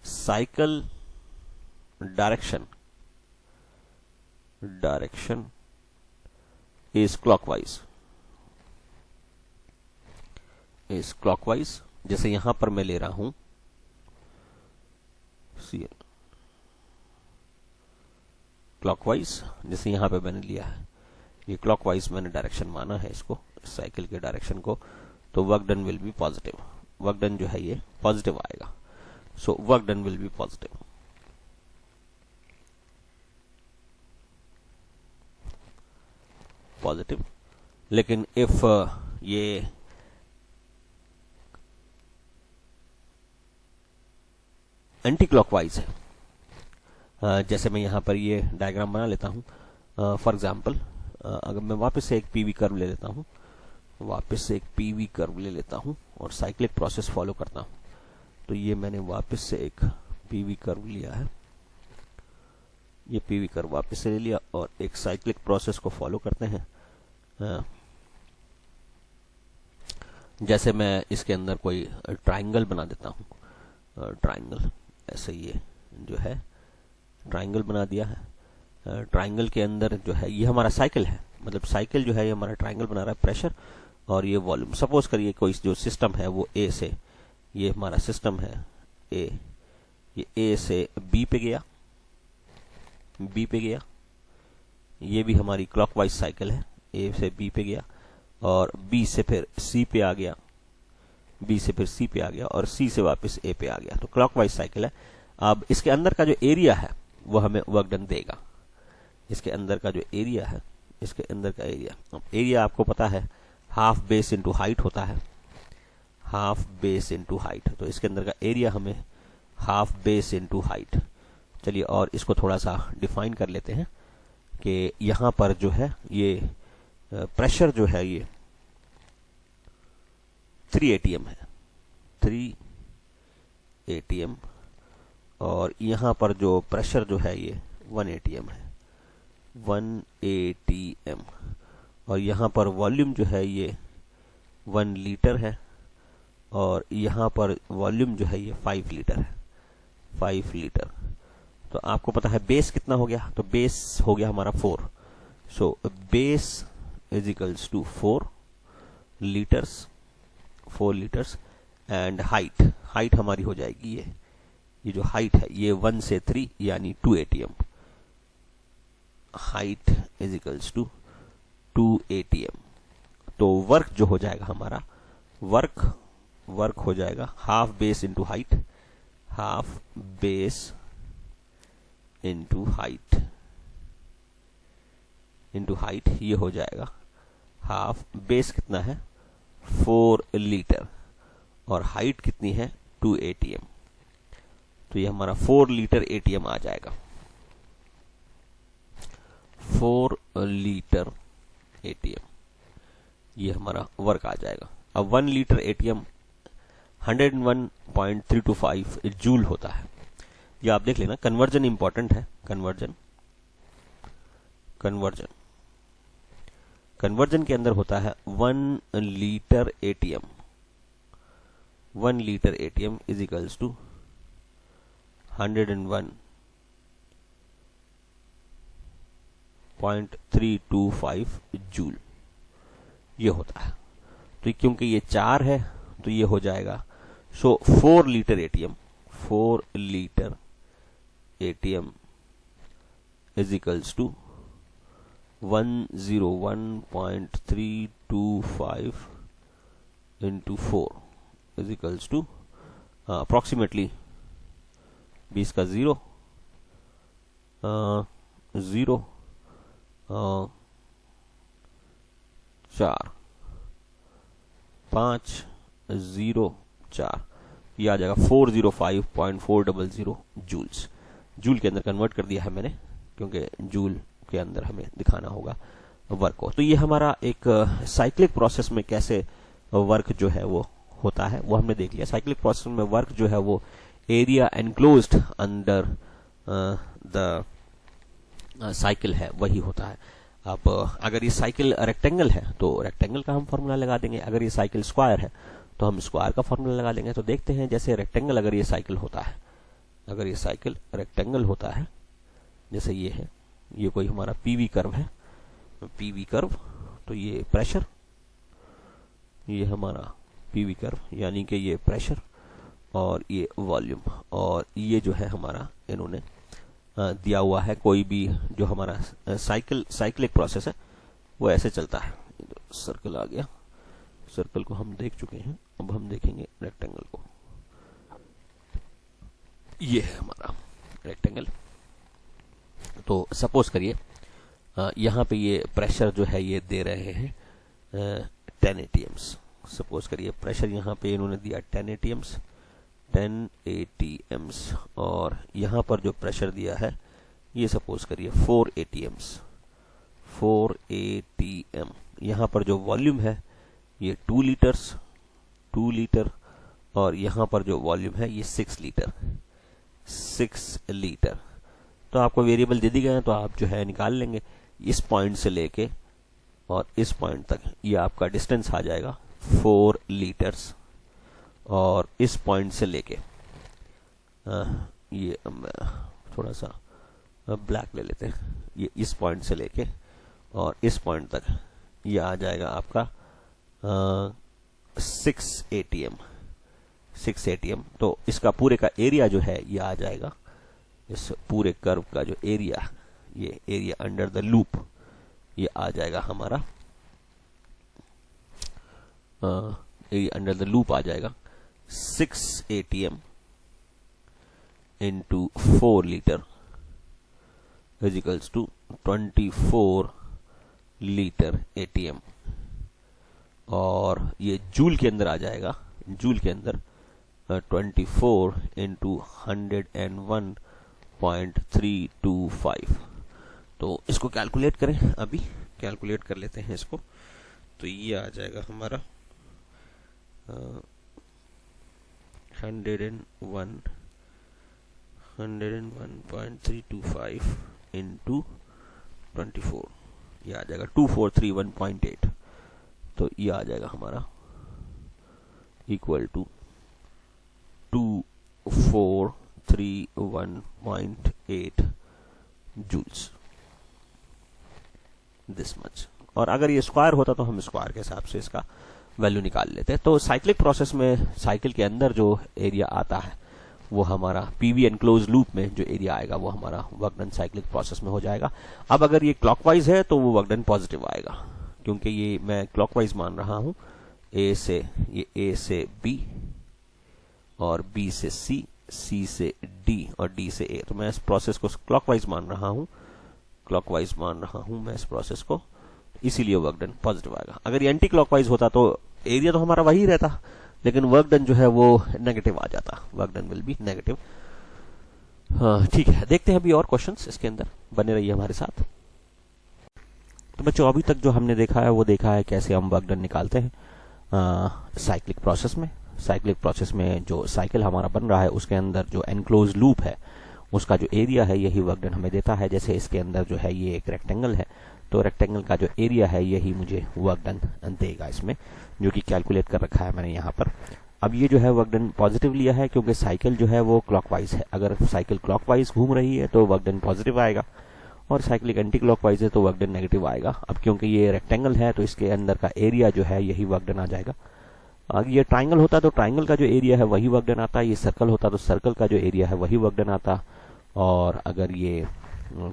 cycle direction is clockwise, जैसे यहां पर मैं ले रहा हूं क्लॉकवाइज, जैसे यहां पे मैंने लिया है, ये क्लॉकवाइज मैंने डायरेक्शन माना है इसको, साइकिल के डायरेक्शन को, तो work done will B positive. Work done जो है ये पॉजिटिव आएगा। सो work done will B positive. Positive. लेकिन इफ ये एंटी क्लॉकवाइज है, जैसे मैं यहां पर ये डायग्राम बना लेता हूं। फॉर एग्जांपल अगर मैं वापस से एक पीवी कर्व ले लेता हूं, और साइक्लिक प्रोसेस फॉलो करता हूं, तो ये मैंने वापस से एक पीवी कर्व लिया है, ये पीवी कर्व वापस से ले लिया और एक साइक्लिक प्रोसेस को फॉलो करते हैं। जैसे मैं इसके अंदर कोई ट्राइंगल बना देता हूं, ट्राइंगल, ऐसे ये जो है ट्राइंगल बना दिया है। ट्राइंगल के अंदर जो है ये हमारा साइकिल है, मतलब साइकिल जो है ये हमारा ट्राइंगल बना रहा है, प्रेशर और ये वॉल्यूम। सपोज करिए कोई जो सिस्टम है वो ए से, ये हमारा सिस्टम है ए, ये ए से बी पे गया, ये भी हमारी क्लॉकवाइज साइकिल है, ए से बी पे गया और बी से फिर सी पे आ गया, बी से फिर सी पे आ गया और सी से वापस ए पे आ गया। तो क्लॉकवाइज साइकिल है। अब इसके अंदर का जो एरिया है वो हमें वर्क डन देगा। इसके अंदर का जो एरिया है, इसके अंदर का एरिया आपको पता है हाफ बेस इंटू हाइट होता है, हाफ बेस इंटू हाइट। तो इसके अंदर का एरिया हमें हाफ बेस इंटू हाइट। चलिए और इसको थोड़ा सा डिफाइन कर लेते हैं कि यहां पर जो है ये प्रेशर जो है ये 3 atm है, 3 atm, और यहां पर जो प्रेशर जो है ये 1 atm है, 1 atm, और यहां पर वॉल्यूम जो है ये 1 लीटर है और यहां पर वॉल्यूम जो है ये 5 लीटर है, 5 लीटर। तो आपको पता है बेस कितना हो गया, तो बेस हो गया हमारा 4। So base is equals to 4 litres, 4 litres, and height हमारी हो जाएगी ये जो हाइट है ये 1 से 3 यानी 2 atm। Height is equals to 2 atm। तो वर्क जो हो जाएगा हमारा, वर्क हो जाएगा half base into height, half base into height, ये हो जाएगा हाफ बेस कितना है 4 लीटर और हाइट कितनी है 2 atm। तो ये हमारा 4 लीटर atm आ जाएगा, 4 लीटर atm, ये हमारा वर्क आ जाएगा। अब 1 लीटर atm 101.325 जूल होता है। ये आप देख लेना, कन्वर्जन इंपॉर्टेंट है, कन्वर्जन के अंदर होता है 1 litre atm, 1 litre atm is equals to 101.325 joule, ये होता है। तो क्योंकि ये 4 है तो ये हो जाएगा, so 4 litre atm, 4 litre atm is equals to 101.325 into 4 is equals to approximately 20 का 0 4 504, ये आ जाएगा 405.400 जूल्स। जूल के अंदर कन्वर्ट कर दिया है मैंने क्योंकि जूल के अंदर हमें दिखाना होगा वर्क को। तो ये हमारा एक साइक्लिक प्रोसेस में कैसे वर्क जो है वो होता है वो हमने देख लिया। साइक्लिक प्रोसेस में वर्क जो है वो area enclosed under the cycle है वही होता है। अब अगर ये साइकिल रेक्टेंगल है तो रेक्टेंगल का हम फॉर्मूला लगा देंगे, अगर ये साइकिल स्क्वायर है तो हम स्क्वायर का फॉर्मूला लगा देंगे। तो देखते हैं, जैसे रेक्टेंगल अगर ये साइकिल होता है, अगर ये साइकिल रेक्टेंगल होता है जैसे ये है, ये कोई हमारा पीवी कर्व है, पीवी कर्व, तो ये प्रेशर, ये हमारा पीवी कर्व यानी कि ये प्रेशर और ये वॉल्यूम, और ये जो है हमारा इन्होंने दिया हुआ है। कोई भी जो हमारा साइक्लिक प्रोसेस है वो ऐसे चलता है। सर्कल आ गया, सर्कल को हम देख चुके हैं, अब हम देखेंगे रेक्टेंगल को। ये है हमारा रेक्टेंगल। तो सपोज करिए यहाँ पे ये प्रेशर जो है ये दे रहे हैं 10 atms। सपोज करिए प्रेशर यहाँ पे इन्होंने दिया 10 atms, 10 atms, और यहाँ पर जो प्रेशर दिया है ये सपोज करिए 4 atms, 4 atm। यहाँ पर जो वॉल्यूम है ये 2 लीटर्स, 2 लीटर, और यहाँ पर जो वॉल्यूम है ये 6 लीटर, 6 लीटर। तो आपको वेरिएबल दे दी गए हैं तो आप जो है निकाल लेंगे। इस पॉइंट से लेके और इस पॉइंट तक ये आपका डिस्टेंस आ जाएगा 4 लीटर्स, और इस पॉइंट से लेके ये थोड़ा सा ब्लैक ले लेते हैं, ये इस पॉइंट से लेके और इस पॉइंट तक ये आ जाएगा आपका 6 atm, 6 atm। तो इसका पूरे का एरिया जो है ये आ जाएगा, इस पूरे कर्व का जो एरिया, ये एरिया अंडर द लूप, ये आ जाएगा हमारा एरिया अंडर द लूप आ जाएगा 6 ATM into 4 litre is equals to 24 litre ATM, और ये जूल के अंदर आ जाएगा, जूल के अंदर 24 इंटू 101.325। तो इसको कैलकुलेट करें, अभी कैलकुलेट कर लेते हैं इसको। तो ये आ जाएगा हमारा 101.325 इंटू 24, ये आ जाएगा 2431.8। तो ये आ जाएगा हमारा equal to 2431.8 joules, this much. और अगर ये स्क्वायर होता तो हम स्क्वायर के हिसाब से इसका वैल्यू निकाल लेते हैं। तो साइक्लिक प्रोसेस में साइकिल के अंदर जो एरिया आता है वो हमारा पीवी एनक्लोज लूप में जो एरिया आएगा वो हमारा वर्क डन साइक्लिक प्रोसेस में हो जाएगा। अब अगर ये क्लॉकवाइज है तो वो वर्क डन पॉजिटिव आएगा, क्योंकि ये मैं क्लॉकवाइज मान रहा हूं, ए से बी और बी से सी, सी से डी और डी से ए। तो मैं इस प्रोसेस को क्लॉकवाइज मान रहा हूं, क्लॉकवाइज मान रहा हूं मैं इस प्रोसेस को, इसीलिए वर्क डन पॉजिटिव आएगा। अगर ये एंटी क्लॉकवाइज होता तो एरिया तो हमारा वही रहता, लेकिन वर्क डन जो है वो नेगेटिव आ जाता, work done will B negative. हाँ ठीक है, देखते हैं अभी और क्वेश्चंस इसके अंदर, बने रहिए हमारे साथ। तो बच्चों अभी तक जो हमने देखा है वो देखा है कैसे हम वर्क डन निकालते हैं साइक्लिक प्रोसेस में। साइक्लिक प्रोसेस में जो साइकिल हमारा बन रहा है उसके अंदर जो एनक्लोज लूप है उसका जो एरिया है यही वर्क डन हमें देता है। जैसे इसके अंदर जो है ये एक रेक्टेंगल है, तो रेक्टेंगल का जो एरिया है यही मुझे वर्क डन देगा इसमें, जो कि कैलकुलेट कर रखा है मैंने यहाँ पर। अब ये जो है वर्क डन पॉजिटिव लिया है क्योंकि साइकिल जो है वो क्लॉकवाइज है। अगर साइकिल क्लॉकवाइज घूम रही है तो वर्क डन पॉजिटिव आएगा, और साइकिल एंटी क्लॉकवाइज है तो वर्क डन नेगेटिव आएगा। अब क्योंकि ये रेक्टेंगल है तो इसके अंदर का एरिया जो है यही वर्क डन आ जाएगा। अगर ये ट्राइंगल होता तो ट्राइंगल का जो एरिया है वही वर्क डन आता, ये सर्कल होता तो सर्कल का जो एरिया है वही वर्क डन आता, और अगर ये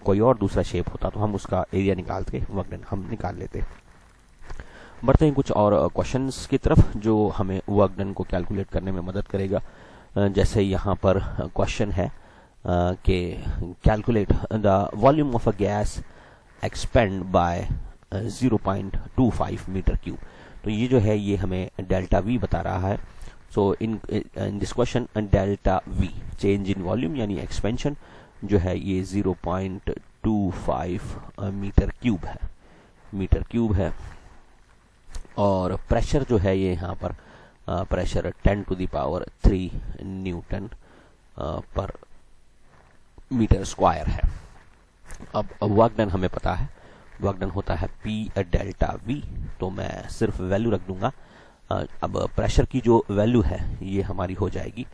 कोई और दूसरा शेप होता तो हम उसका एरिया निकाल के वर्क डन हम निकाल लेते। बढ़ते हैं कुछ और क्वेश्चंस की तरफ जो हमें वर्क डन को कैलकुलेट करने में मदद करेगा। जैसे यहाँ पर क्वेश्चन है कि calculate the volume of a gas expand by 0.25 metre cube. तो ये जो है ये हमें डेल्टा वी बता रहा है। So in this question delta V change in volume यानी एक्सपेंशन जो है ये 0.25 मीटर क्यूब है, और प्रेशर जो है ये यहाँ पर प्रेशर 10⁻³ न्यूटन पर मीटर स्क्वायर है। अब वर्क डन हमें पता है, वर्क डन होता है P डेल्टा V, तो मैं सिर्फ वैल्यू रख दूंगा। अब प्रेशर की जो वैल्यू है ये हमारी हो जाएगी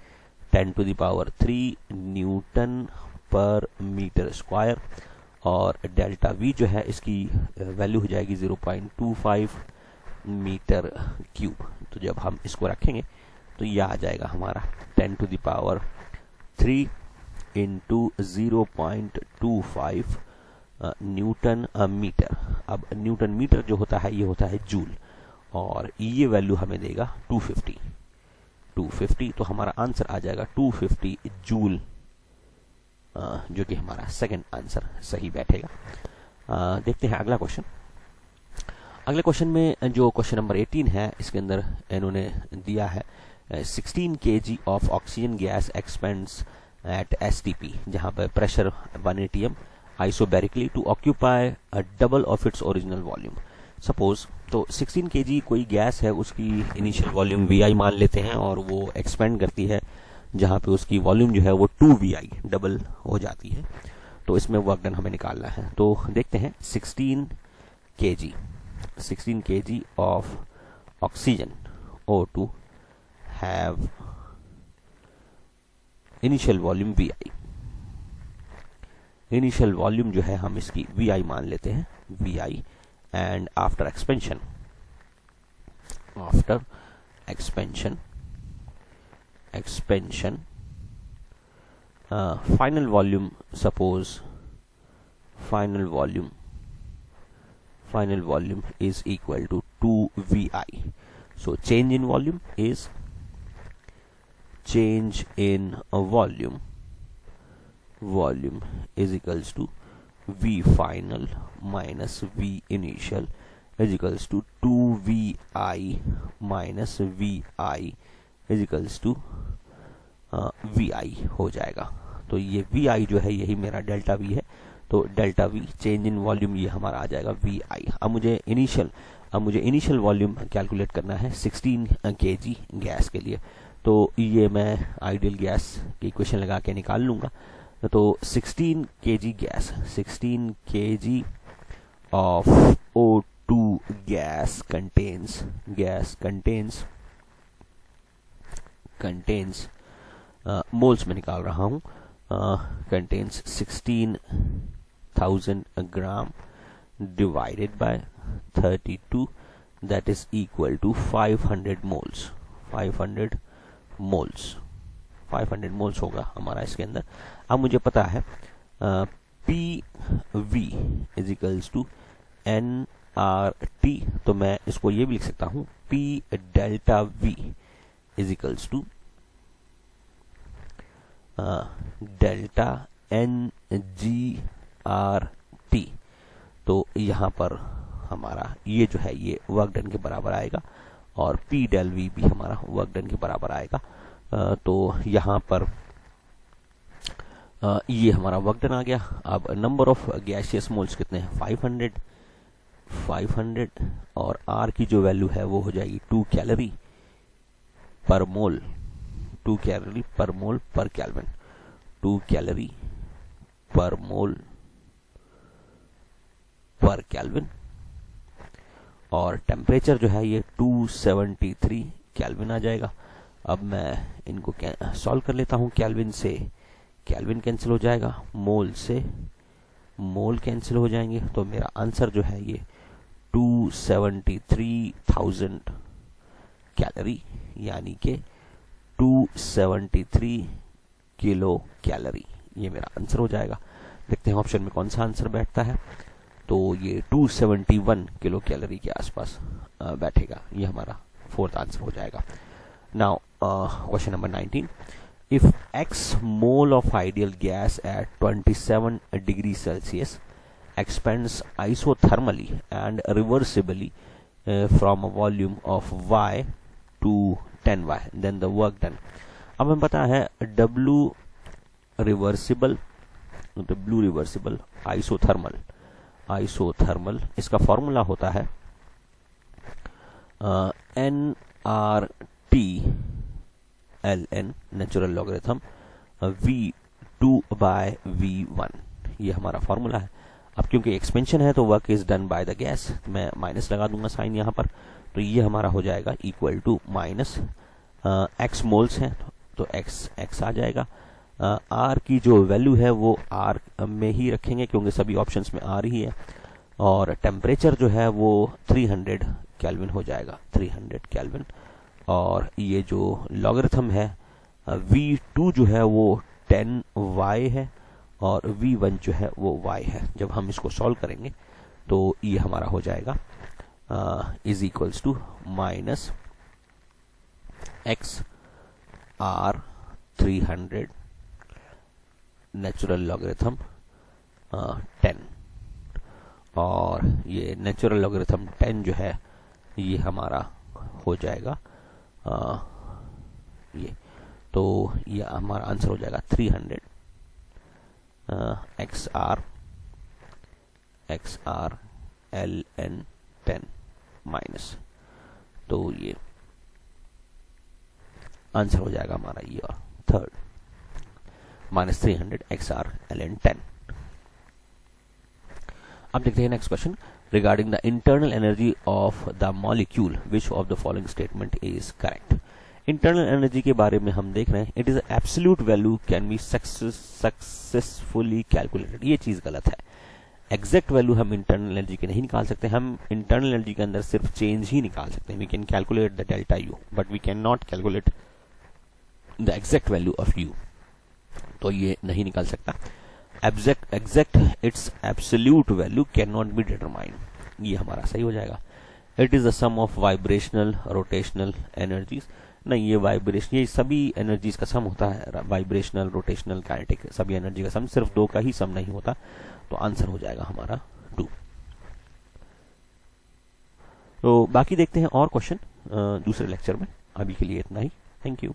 10⁻³ न्यूटन पर मीटर स्क्वायर, और डेल्टा V जो है इसकी वैल्यू हो जाएगी 0.25 मीटर क्यूब। तो जब हम इसको रखेंगे तो यह आ जाएगा हमारा 10⁻³ इंटू 0.25 न्यूटन मीटर। अब न्यूटन मीटर जो होता है ये होता है जूल, और ये वैल्यू हमें देगा 250। तो हमारा आंसर आ जाएगा 250 जूल, जो कि हमारा सेकंड आंसर सही बैठेगा। देखते हैं अगला क्वेश्चन। अगले क्वेश्चन में जो क्वेश्चन नंबर 18 है इसके अंदर इन्होंने दिया है 16 kg of oxygen gas expands at STP, जहां पर pressure 1 atm isobarically to occupy double of its original volume. Suppose तो 16 kg कोई गैस है, उसकी इनिशियल वॉल्यूम VI मान लेते हैं, और वो एक्सपेंड करती है जहां पे उसकी वॉल्यूम जो है वो 2VI डबल हो जाती है। तो इसमें वर्क डन हमें निकालना है। तो देखते हैं 16 kg of oxygen O2 have initial volume VI। Initial volume जो है हम इसकी VI मान लेते हैं, VI, and after expansion final volume, suppose final volume is equal to 2VI। So change in volume is change in volume is equals to V final minus V initial is equals to 2VI minus VI is equals to VI हो जाएगा। तो ये VI जो है यही मेरा delta V है, तो delta V change in volume ये हमारा आ जाएगा VI। अब मुझे इनिशियल वॉल्यूम कैलकुलेट करना है 16 kg गैस के लिए, तो ये मैं आइडियल गैस की इक्वेशन लगा के निकाल लूंगा। तो 16 kg gas, 16 kg of O2 gas contains moles में निकाल रहा हूं, contains 16,000 gram divided by 32 that is equal to 500 moles 500 moles होगा हमारा इसके अंदर। अब मुझे पता है PV is equals to NRT, तो मैं इसको ये भी लिख सकता हूं P delta V is equals to delta NGRT। तो यहां पर हमारा ये जो है ये वर्क डन के बराबर आएगा और P डेल V भी हमारा वर्क डन के बराबर आएगा। तो यहां पर ये हमारा वर्क डन आ गया। अब नंबर ऑफ गैसियस मोल्स कितने हैं, 500 और R की जो वैल्यू है वो हो जाएगी 2 कैलोरी पर मोल, 2 कैलोरी पर मोल पर केल्विन, 2 कैलोरी पर मोल पर केल्विन। और टेम्परेचर जो है ये 273 केल्विन आ जाएगा। अब मैं इनको सॉल्व कर लेता हूं, केल्विन से केल्विन कैंसिल हो जाएगा, मोल से मोल कैंसिल हो जाएंगे, तो मेरा आंसर जो है ये 273,000 कैलोरी यानी कि 273 किलो कैलोरी, ये मेरा आंसर हो जाएगा। देखते हैं ऑप्शन में कौन सा आंसर बैठता है, तो ये 271 किलो कैलोरी के आसपास बैठेगा, ये हमारा फोर्थ आंसर हो जाएगा। Now question number 19, if X mole of ideal gas at 27 degrees Celsius expands isothermally and reversibly from a volume of Y to 10Y, then the work done। अब हमें पता है W रिवर्सिबल आइसोथर्मल इसका formula होता है NRT ln natural logarithm V2 by V1, ये हमारा formula है। अब क्योंकि एक्सपेंशन है तो work is done by the gas, मैं माइनस लगा दूंगा साइन यहां पर, तो ये हमारा हो जाएगा equal to minus x moles है तो x आ जाएगा। R की जो वैल्यू है वो R में ही रखेंगे क्योंकि सभी ऑप्शंस में R ही है, और टेम्परेचर जो है वो 300 केल्विन हो जाएगा, 300 केल्विन। और ये जो लॉगरिथम है V2 जो है वो 10Y है और V1 जो है वो Y है। जब हम इसको सॉल्व करेंगे तो ये हमारा हो जाएगा is equals to minus x R 300 natural logarithm 10, और ये नेचुरल लॉगरिथम 10 जो है ये हमारा हो जाएगा ये, तो ये हमारा आंसर हो जाएगा 300 XR ln 10 माइनस, तो ये आंसर हो जाएगा हमारा ये और थर्ड माइनस 300 XR ln 10। अब देखते हैं next question, regarding the internal energy of the molecule which of the following statement is correct। internal energy के बारे में हम देख रहे हैं, it is absolute value can be successfully calculated, ये चीज गलत है। एग्जैक्ट वैल्यू हम इंटरनल एनर्जी की नहीं निकाल सकते, हम इंटरनल एनर्जी के अंदर सिर्फ चेंज ही निकाल सकते हैं। We can calculate the delta U but we can not calculate the exact value of U, तो ये नहीं निकाल सकता। Exact it's absolute value can not be determine, ये हमारा सही हो जाएगा। It is the sum of vibrational rotational energies. नहीं, ये वाइब्रेशन, ये सभी एनर्जीज का सम होता है, वाइब्रेशनल रोटेशनल काइनेटिक सभी एनर्जी का सम, सिर्फ दो का ही सम नहीं होता। तो आंसर हो जाएगा हमारा 2। तो बाकी देखते हैं और क्वेश्चन दूसरे लेक्चर में। अभी के लिए इतना ही। Thank you.